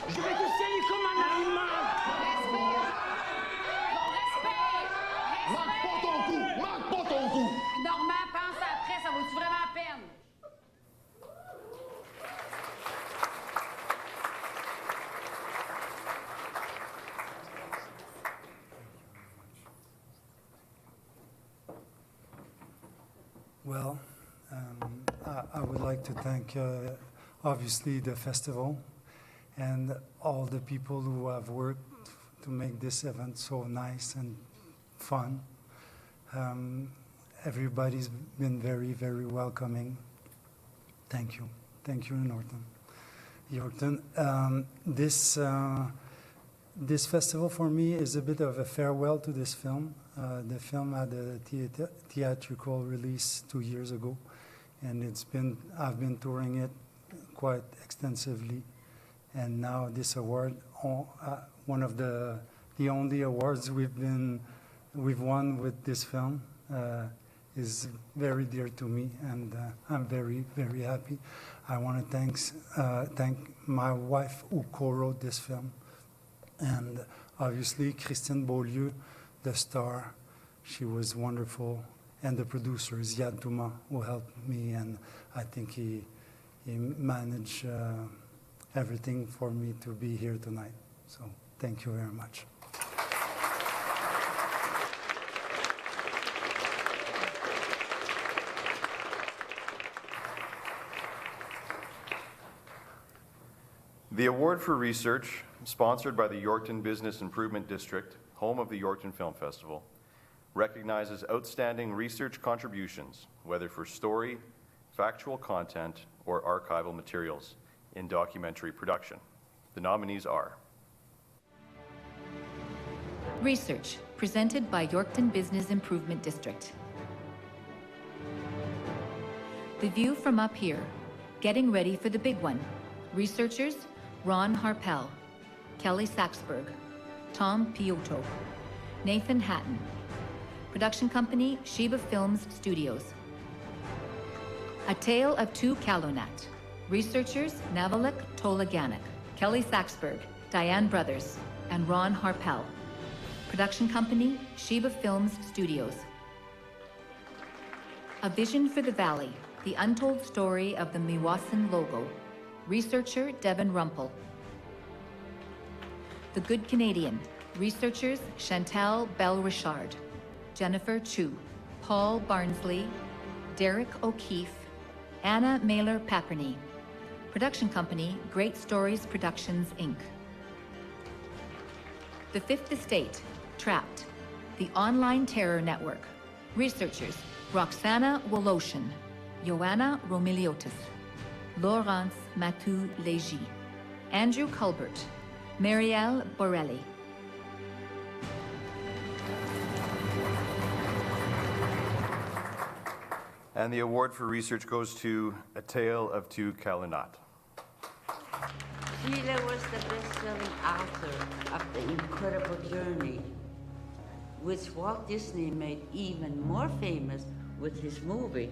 Je vais te saigner comme un animal. Manque pas ton coup! Manque pas ton coup! Normand, pense après, ça vaut-tu vraiment la peine? Well, I would like to thank, obviously, the festival and all the people who have worked make this event so nice and fun. Everybody's been very, very welcoming. Thank you. Thank you, Yorkton. This festival for me is a bit of a farewell to this film. The film had a theatrical release 2 years ago, and I've been touring it quite extensively. And now this award, one of the only awards we've won with this film, is very dear to me, and I'm very, very happy. I want to thank my wife who co-wrote this film, and obviously Christine Beaulieu, the star. She was wonderful, and the producers, Yad Touma, who helped me, and I think he managed everything for me to be here tonight. So thank you very much. The award for research, sponsored by the Yorkton Business Improvement District, home of the Yorkton Film Festival, recognizes outstanding research contributions, whether for story, factual content, or archival materials in documentary production. The nominees are Research, presented by Yorkton Business Improvement District. The View from Up Here, getting ready for the big one. Researchers, Ron Harpel, Kelly Saxberg, Tom Piotto, Nathan Hatton. Production company, Sheba Films Studios. A Tale of Two Kalonat. Researchers, Navalik Tolaganik, Kelly Saxberg, Diane Brothers, and Ron Harpel. Production company, Sheba Films Studios. A Vision for the Valley, the untold story of the Meewasin logo. Researcher, Devin Rumpel. The Good Canadian. Researchers, Chantal Bell-Richard, Jennifer Chu, Paul Barnsley, Derek O'Keefe, Anna Mailer-Paperney. Production company, Great Stories Productions, Inc. The Fifth Estate, Trapped, the Online Terror Network. Researchers, Roxana Woloshin, Joanna Romiliotis, Laurence Matou-Légy, Andrew Culbert, Marielle Borelli. And the award for research goes to A Tale of Two Kalonat. Sheila was the best-selling author of The Incredible Journey, which Walt Disney made even more famous with his movie.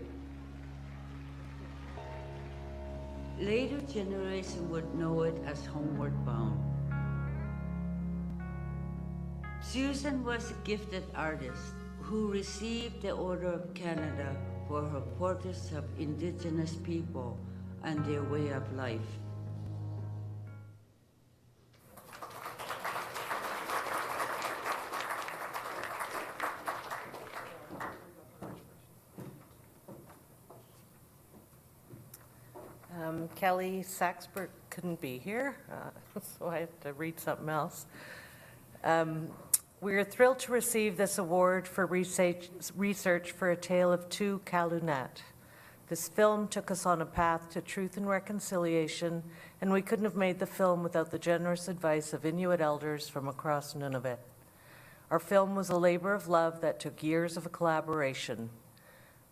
Later generations would know it as Homeward Bound. Susan was a gifted artist who received the Order of Canada for her portraits of Indigenous people and their way of life. Kelly Saxberg couldn't be here, so I have to read something else. We are thrilled to receive this award for research for A Tale of Two Kalonat. This film took us on a path to truth and reconciliation, and we couldn't have made the film without the generous advice of Inuit elders from across Nunavut. Our film was a labor of love that took years of collaboration.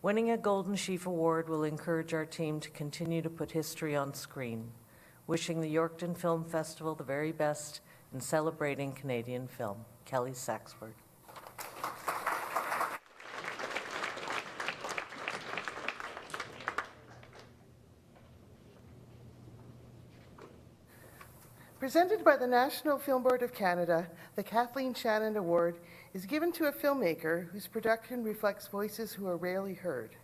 Winning a Golden Sheaf Award will encourage our team to continue to put history on screen. Wishing the Yorkton Film Festival the very best in celebrating Canadian film. Kelly Saxberg. Presented by the National Film Board of Canada, the Kathleen Shannon Award is given to a filmmaker whose production reflects voices who are rarely heard.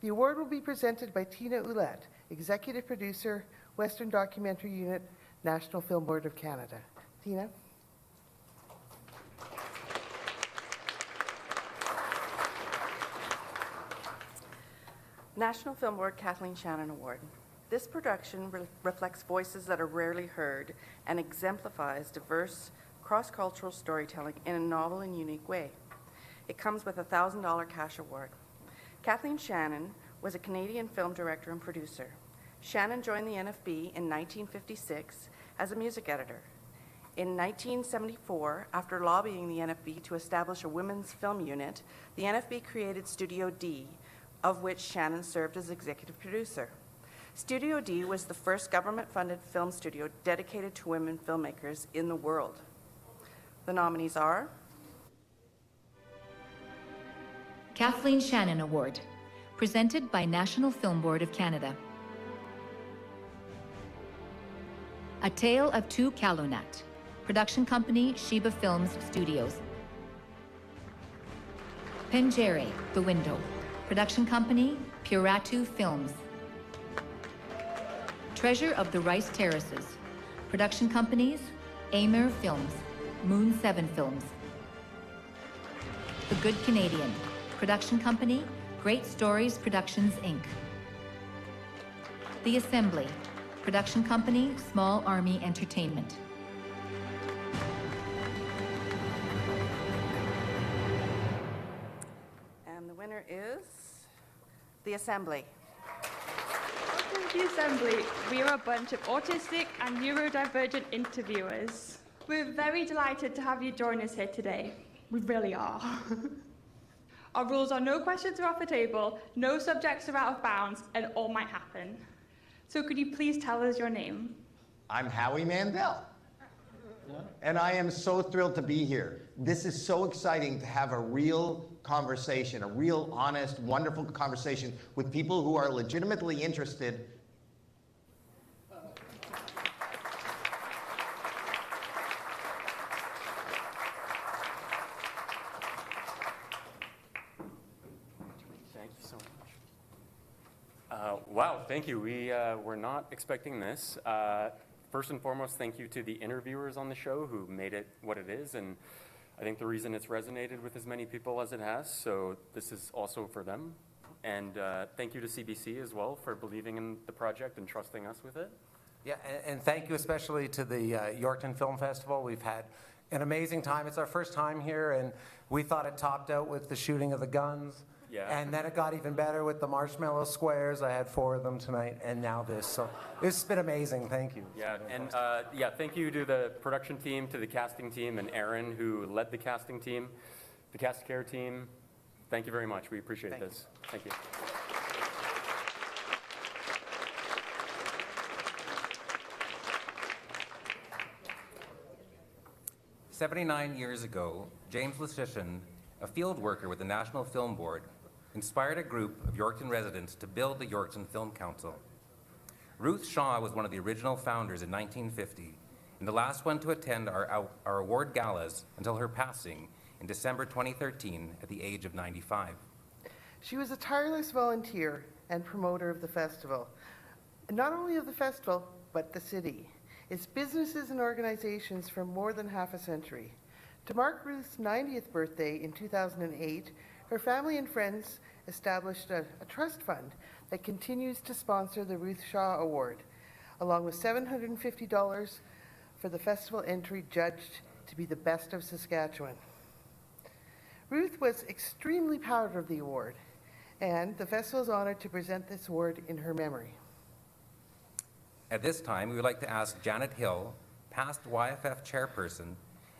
The award will be presented by Tina Ouellette, Executive Producer, Western Documentary Unit, National Film Board of Canada. Tina? National Film Board Kathleen Shannon Award. This production reflects voices that are rarely heard and exemplifies diverse cross-cultural storytelling in a novel and unique way. It comes with a $1,000 cash award. Kathleen Shannon was a Canadian film director and producer. Shannon joined the NFB in 1956 as a music editor. In 1974, after lobbying the NFB to establish a women's film unit, the NFB created Studio D, of which Shannon served as executive producer. Studio D was the first government-funded film studio dedicated to women filmmakers in the world. The nominees are Kathleen Shannon Award, presented by National Film Board of Canada. A Tale of Two Kalunat, production company Sheba Films Studios. Penjere, The Window, production company Puratu Films. Treasure of the Rice Terraces, production companies Amir Films, Moon 7 Films. The Good Canadian, production company Great Stories Productions Inc. The Assembly, production company Small Army Entertainment. And the winner is The Assembly. Welcome to The Assembly. We are a bunch of autistic and neurodivergent interviewers. We're very delighted to have you join us here today. We really are. Our rules are no questions are off the table, no subjects are out of bounds, and all might happen. So could you please tell us your name? I'm Howie Mandel. And I am so thrilled to be here. This is so exciting to have a real conversation, a real, honest, wonderful conversation with people who are legitimately interested. Thank you so much. Wow, thank you. We were not expecting this. First and foremost, thank you to the interviewers on the show who made it what it is, and I think the reason it's resonated with as many people as it has, so this is also for them. And thank you to CBC as well for believing in the project and trusting us with it. Yeah, and thank you especially to the Yorkton Film Festival. We've had an amazing time. It's our first time here, and we thought it topped out with the shooting of the guns. Yeah. And then it got even better with the marshmallow squares. I had 4 of them tonight, and now this. So it's been amazing. Thank you. Yeah, and thank you to the production team, to the casting team, and Aaron, who led the casting team, the cast care team. Thank you very much. We appreciate this. Thank you. "79 years ago, James Lashishin, a field worker with the National Film Board, inspired a group of Yorkton residents to build the Yorkton Film Council. Ruth Shaw was one of the original founders in 1950, and the last one to attend our award galas until her passing in December 2013 at the age of 95. She was a tireless volunteer and promoter of the festival. Not only of the festival, but the city, its businesses and organizations for more than half a century. To mark Ruth's 90th birthday in 2008, her family and friends established a trust fund that continues to sponsor the Ruth Shaw Award, along with $750 for the festival entry judged to be the best of Saskatchewan. Ruth was extremely proud of the award, and the festival is honored to present this award in her memory. At this time, we would like to ask Janet Hill, past YFF chairperson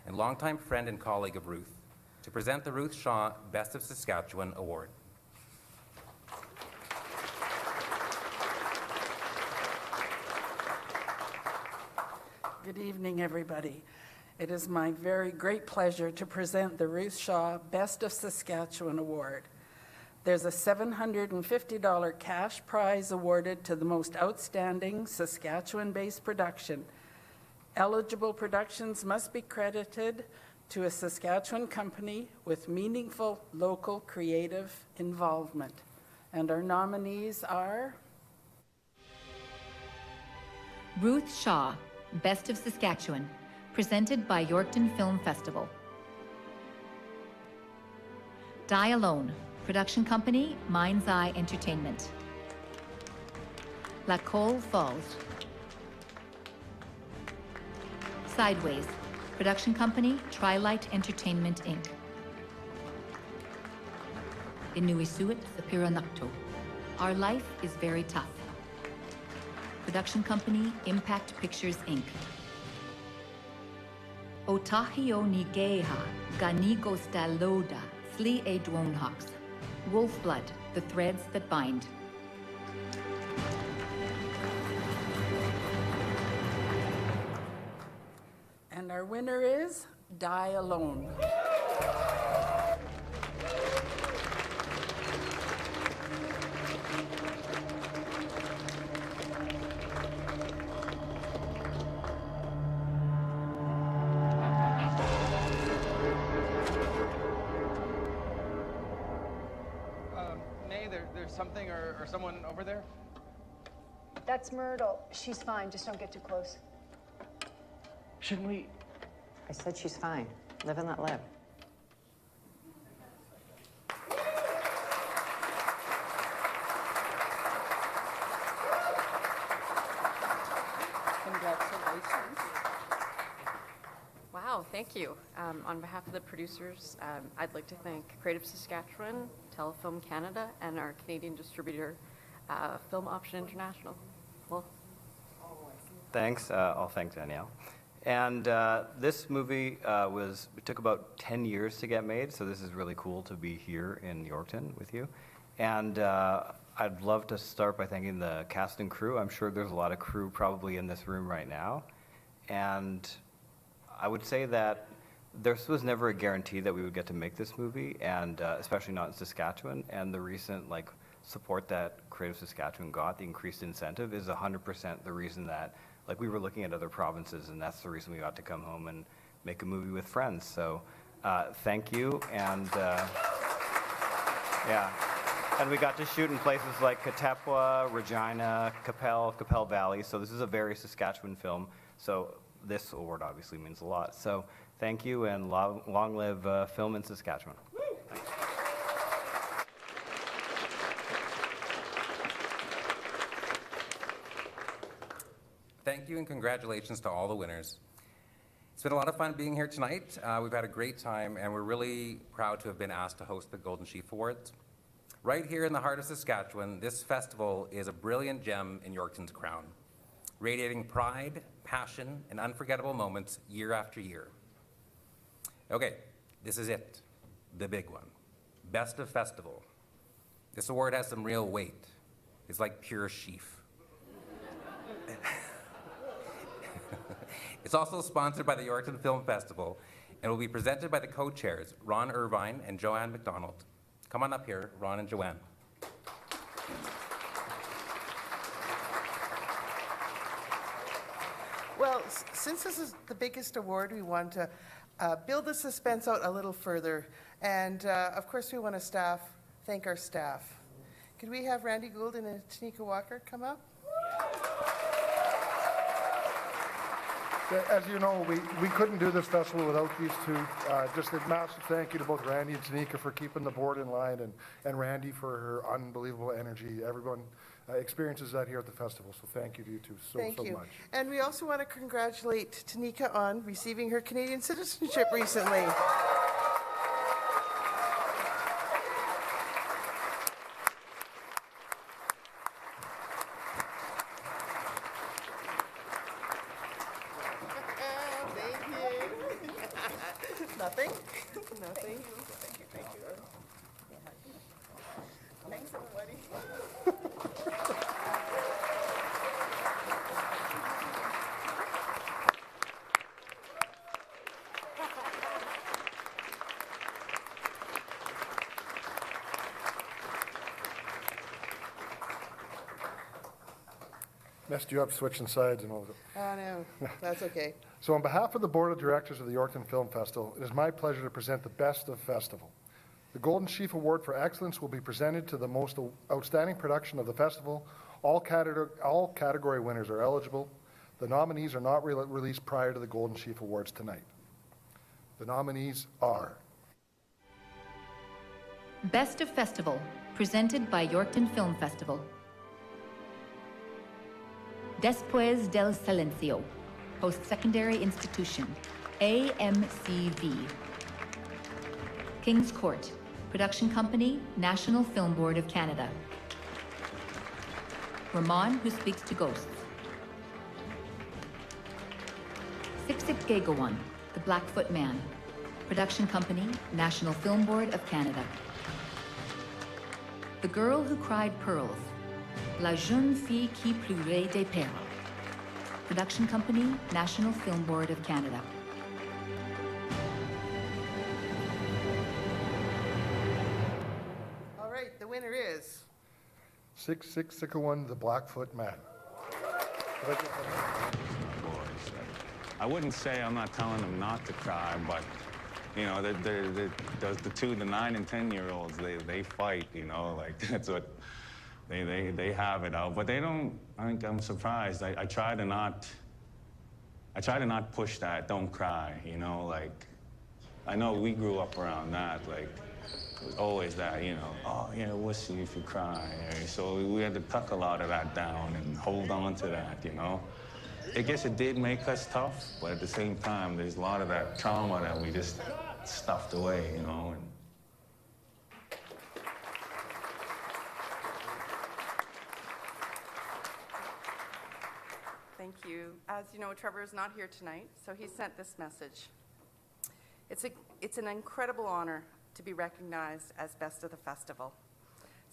and longtime friend and colleague of Ruth, to present the Ruth Shaw Best of Saskatchewan Award. Good evening, everybody. It is my very great pleasure to present the Ruth Shaw Best of Saskatchewan Award. There's a $750 cash prize awarded to the most outstanding Saskatchewan-based production. Eligible productions must be credited to a Saskatchewan company with meaningful local creative involvement. And our nominees are Ruth Shaw, Best of Saskatchewan, presented by Yorkton Film Festival. Die Alone, production company, Mind's Eye Entertainment. La Colle Falls. Sideways, Production company, Trilight Entertainment, Inc. Inuisuit Sapiranakto. Our life is very tough. Production company, Impact Pictures, Inc. Otahio ni Geha, Ganigo Staloda, Sli e Dwonhawks. Wolf Blood, the threads that bind. And our winner is Die Alone. There's something or someone over there? That's Myrtle. She's fine. Just don't get too close. Shouldn't we? I said she's fine. Live and let live. Congratulations. Wow, thank you. On behalf of the producers, I'd like to thank Creative Saskatchewan, Telefilm Canada, and our Canadian distributor, Film Option International. Well, Thanks. I'll thank Danielle. And this movie it took about 10 years to get made, so this is really cool to be here in Yorkton with you. And I'd love to start by thanking the cast and crew. I'm sure there's a lot of crew probably in this room right now. And I would say that there was never a guarantee that we would get to make this movie, and especially not in Saskatchewan. And the recent support that Creative Saskatchewan got, the increased incentive, is 100% the reason that we were looking at other provinces, and that's the reason we got to come home and make a movie with friends. So thank you, and yeah. And we got to shoot in places like Katepwa, Regina, Capel Valley. So this is a very Saskatchewan film. So this award obviously means a lot. So thank you, and long live film in Saskatchewan. Thanks. Thank you and congratulations to all the winners. It's been a lot of fun being here tonight. We've had a great time, and we're really proud to have been asked to host the Golden Sheaf Awards. Right here in the heart of Saskatchewan, this festival is a brilliant gem in Yorkton's crown, radiating pride, passion, and unforgettable moments year after year. Okay, this is it, the big one. Best of Festival. This award has some real weight. It's like pure sheaf. It's also sponsored by the Yorkton Film Festival and will be presented by the co-chairs, Ron Irvine and Joanne McDonald. Come on up here, Ron and Joanne. Well, since this is the biggest award, we want to build the suspense out a little further. And of course, we want to thank our staff. Could we have Randy Gould and Tanika Walker come up? As you know, we couldn't do this festival without these two. Just a massive thank you to both Randy and Tanika for keeping the board in line, and Randy for her unbelievable energy. Everyone experiences that here at the festival, so thank you to you two so much. And we also want to congratulate Tanika on receiving her Canadian citizenship recently. Nothing? Nothing? Thank you. Thanks, everybody. Messed you up switching sides and all that. Oh, no, that's okay. So on behalf of the Board of Directors of the Yorkton Film Festival, it is my pleasure to present the Best of Festival. The Golden Sheaf Award for Excellence will be presented to the most outstanding production of the festival. All category winners are eligible. The nominees are not released prior to the Golden Sheaf Awards tonight. The nominees are Best of Festival, presented by Yorkton Film Festival. Después del Silencio, Post-Secondary Institution, AMCV. King's Court, production company, National Film Board of Canada. Ramon Who Speaks to Ghosts. Siksik The Blackfoot Man, production company, National Film Board of Canada. The Girl Who Cried Pearls, La Jeune Fille qui Pleurait des Perles, production company, National Film Board of Canada. All right, the winner is 6661, The Blackfoot Man. I wouldn't say I'm not telling them not to cry, but, you know, the 9 and 10-year-olds, they fight, you know, like that's what, they have it out. But they don't, I think I'm surprised. I try to not push that, don't cry, you know, like, I know we grew up around that, like, it was always that, you know, oh, yeah, wussy if you cry. So we had to tuck a lot of that down and hold on to that, you know. I guess it did make us tough, but at the same time, there's a lot of that trauma that we just stuffed away, you know. Thank you. As you know, Trevor is not here tonight, so he sent this message. It's an incredible honor to be recognized as Best of the Festival.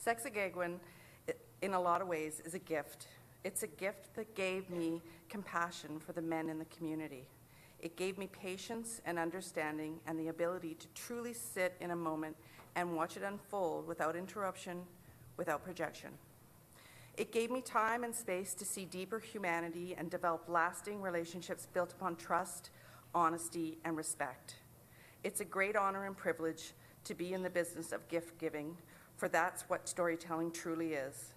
Sexagagwan, in a lot of ways, is a gift. It's a gift that gave me compassion for the men in the community. It gave me patience and understanding and the ability to truly sit in a moment and watch it unfold without interruption, without projection. It gave me time and space to see deeper humanity and develop lasting relationships built upon trust, honesty, and respect. It's a great honor and privilege to be in the business of gift giving, for that's what storytelling truly is.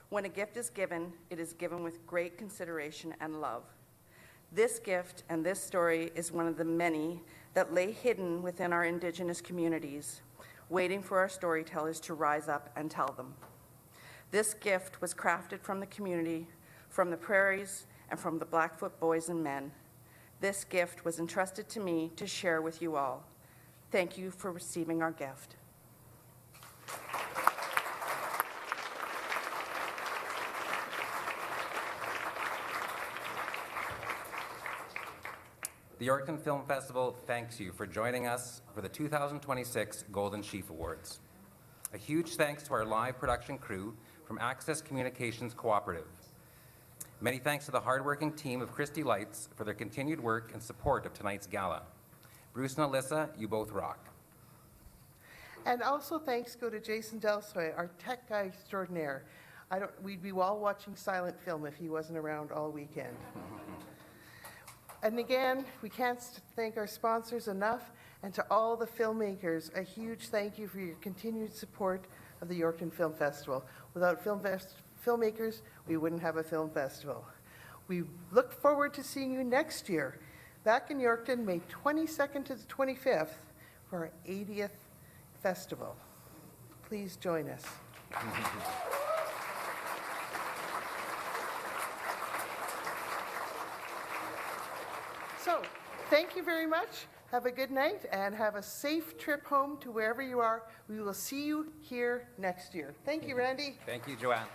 When a gift is given, it is given with great consideration and love. This gift and this story is one of the many that lay hidden within our Indigenous communities, waiting for our storytellers to rise up and tell them. This gift was crafted from the community, from the prairies, and from the Blackfoot boys and men. This gift was entrusted to me to share with you all. Thank you for receiving our gift. The Yorkton Film Festival thanks you for joining us for the 2026 Golden Sheaf Awards. A huge thanks to our live production crew from Access Communications Cooperative. Many thanks to the hardworking team of Christie Lights for their continued work and support of tonight's gala. Bruce and Alyssa, you both rock. And also thanks go to Jason Delsoy, our tech guy extraordinaire. We'd be all watching silent film if he wasn't around all weekend. And again, we can't thank our sponsors enough, and to all the filmmakers, a huge thank you for your continued support of the Yorkton Film Festival. Without filmmakers, we wouldn't have a film festival. We look forward to seeing you next year, back in Yorkton, May 22nd to the 25th, for our 80th festival. Please join us. So, thank you very much. Have a good night and have a safe trip home to wherever you are. We will see you here next year. Thank you, Randy. Thank you, Joanne.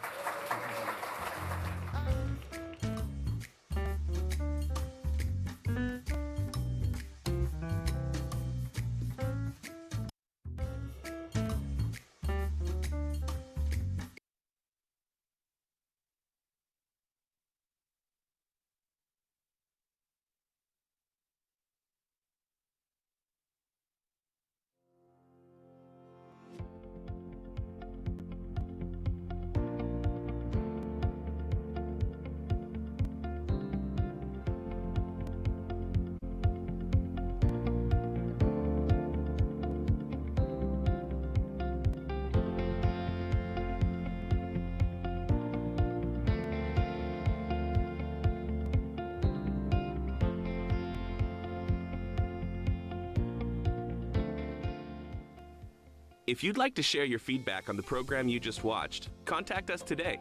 If you'd like to share your feedback on the program you just watched, contact us today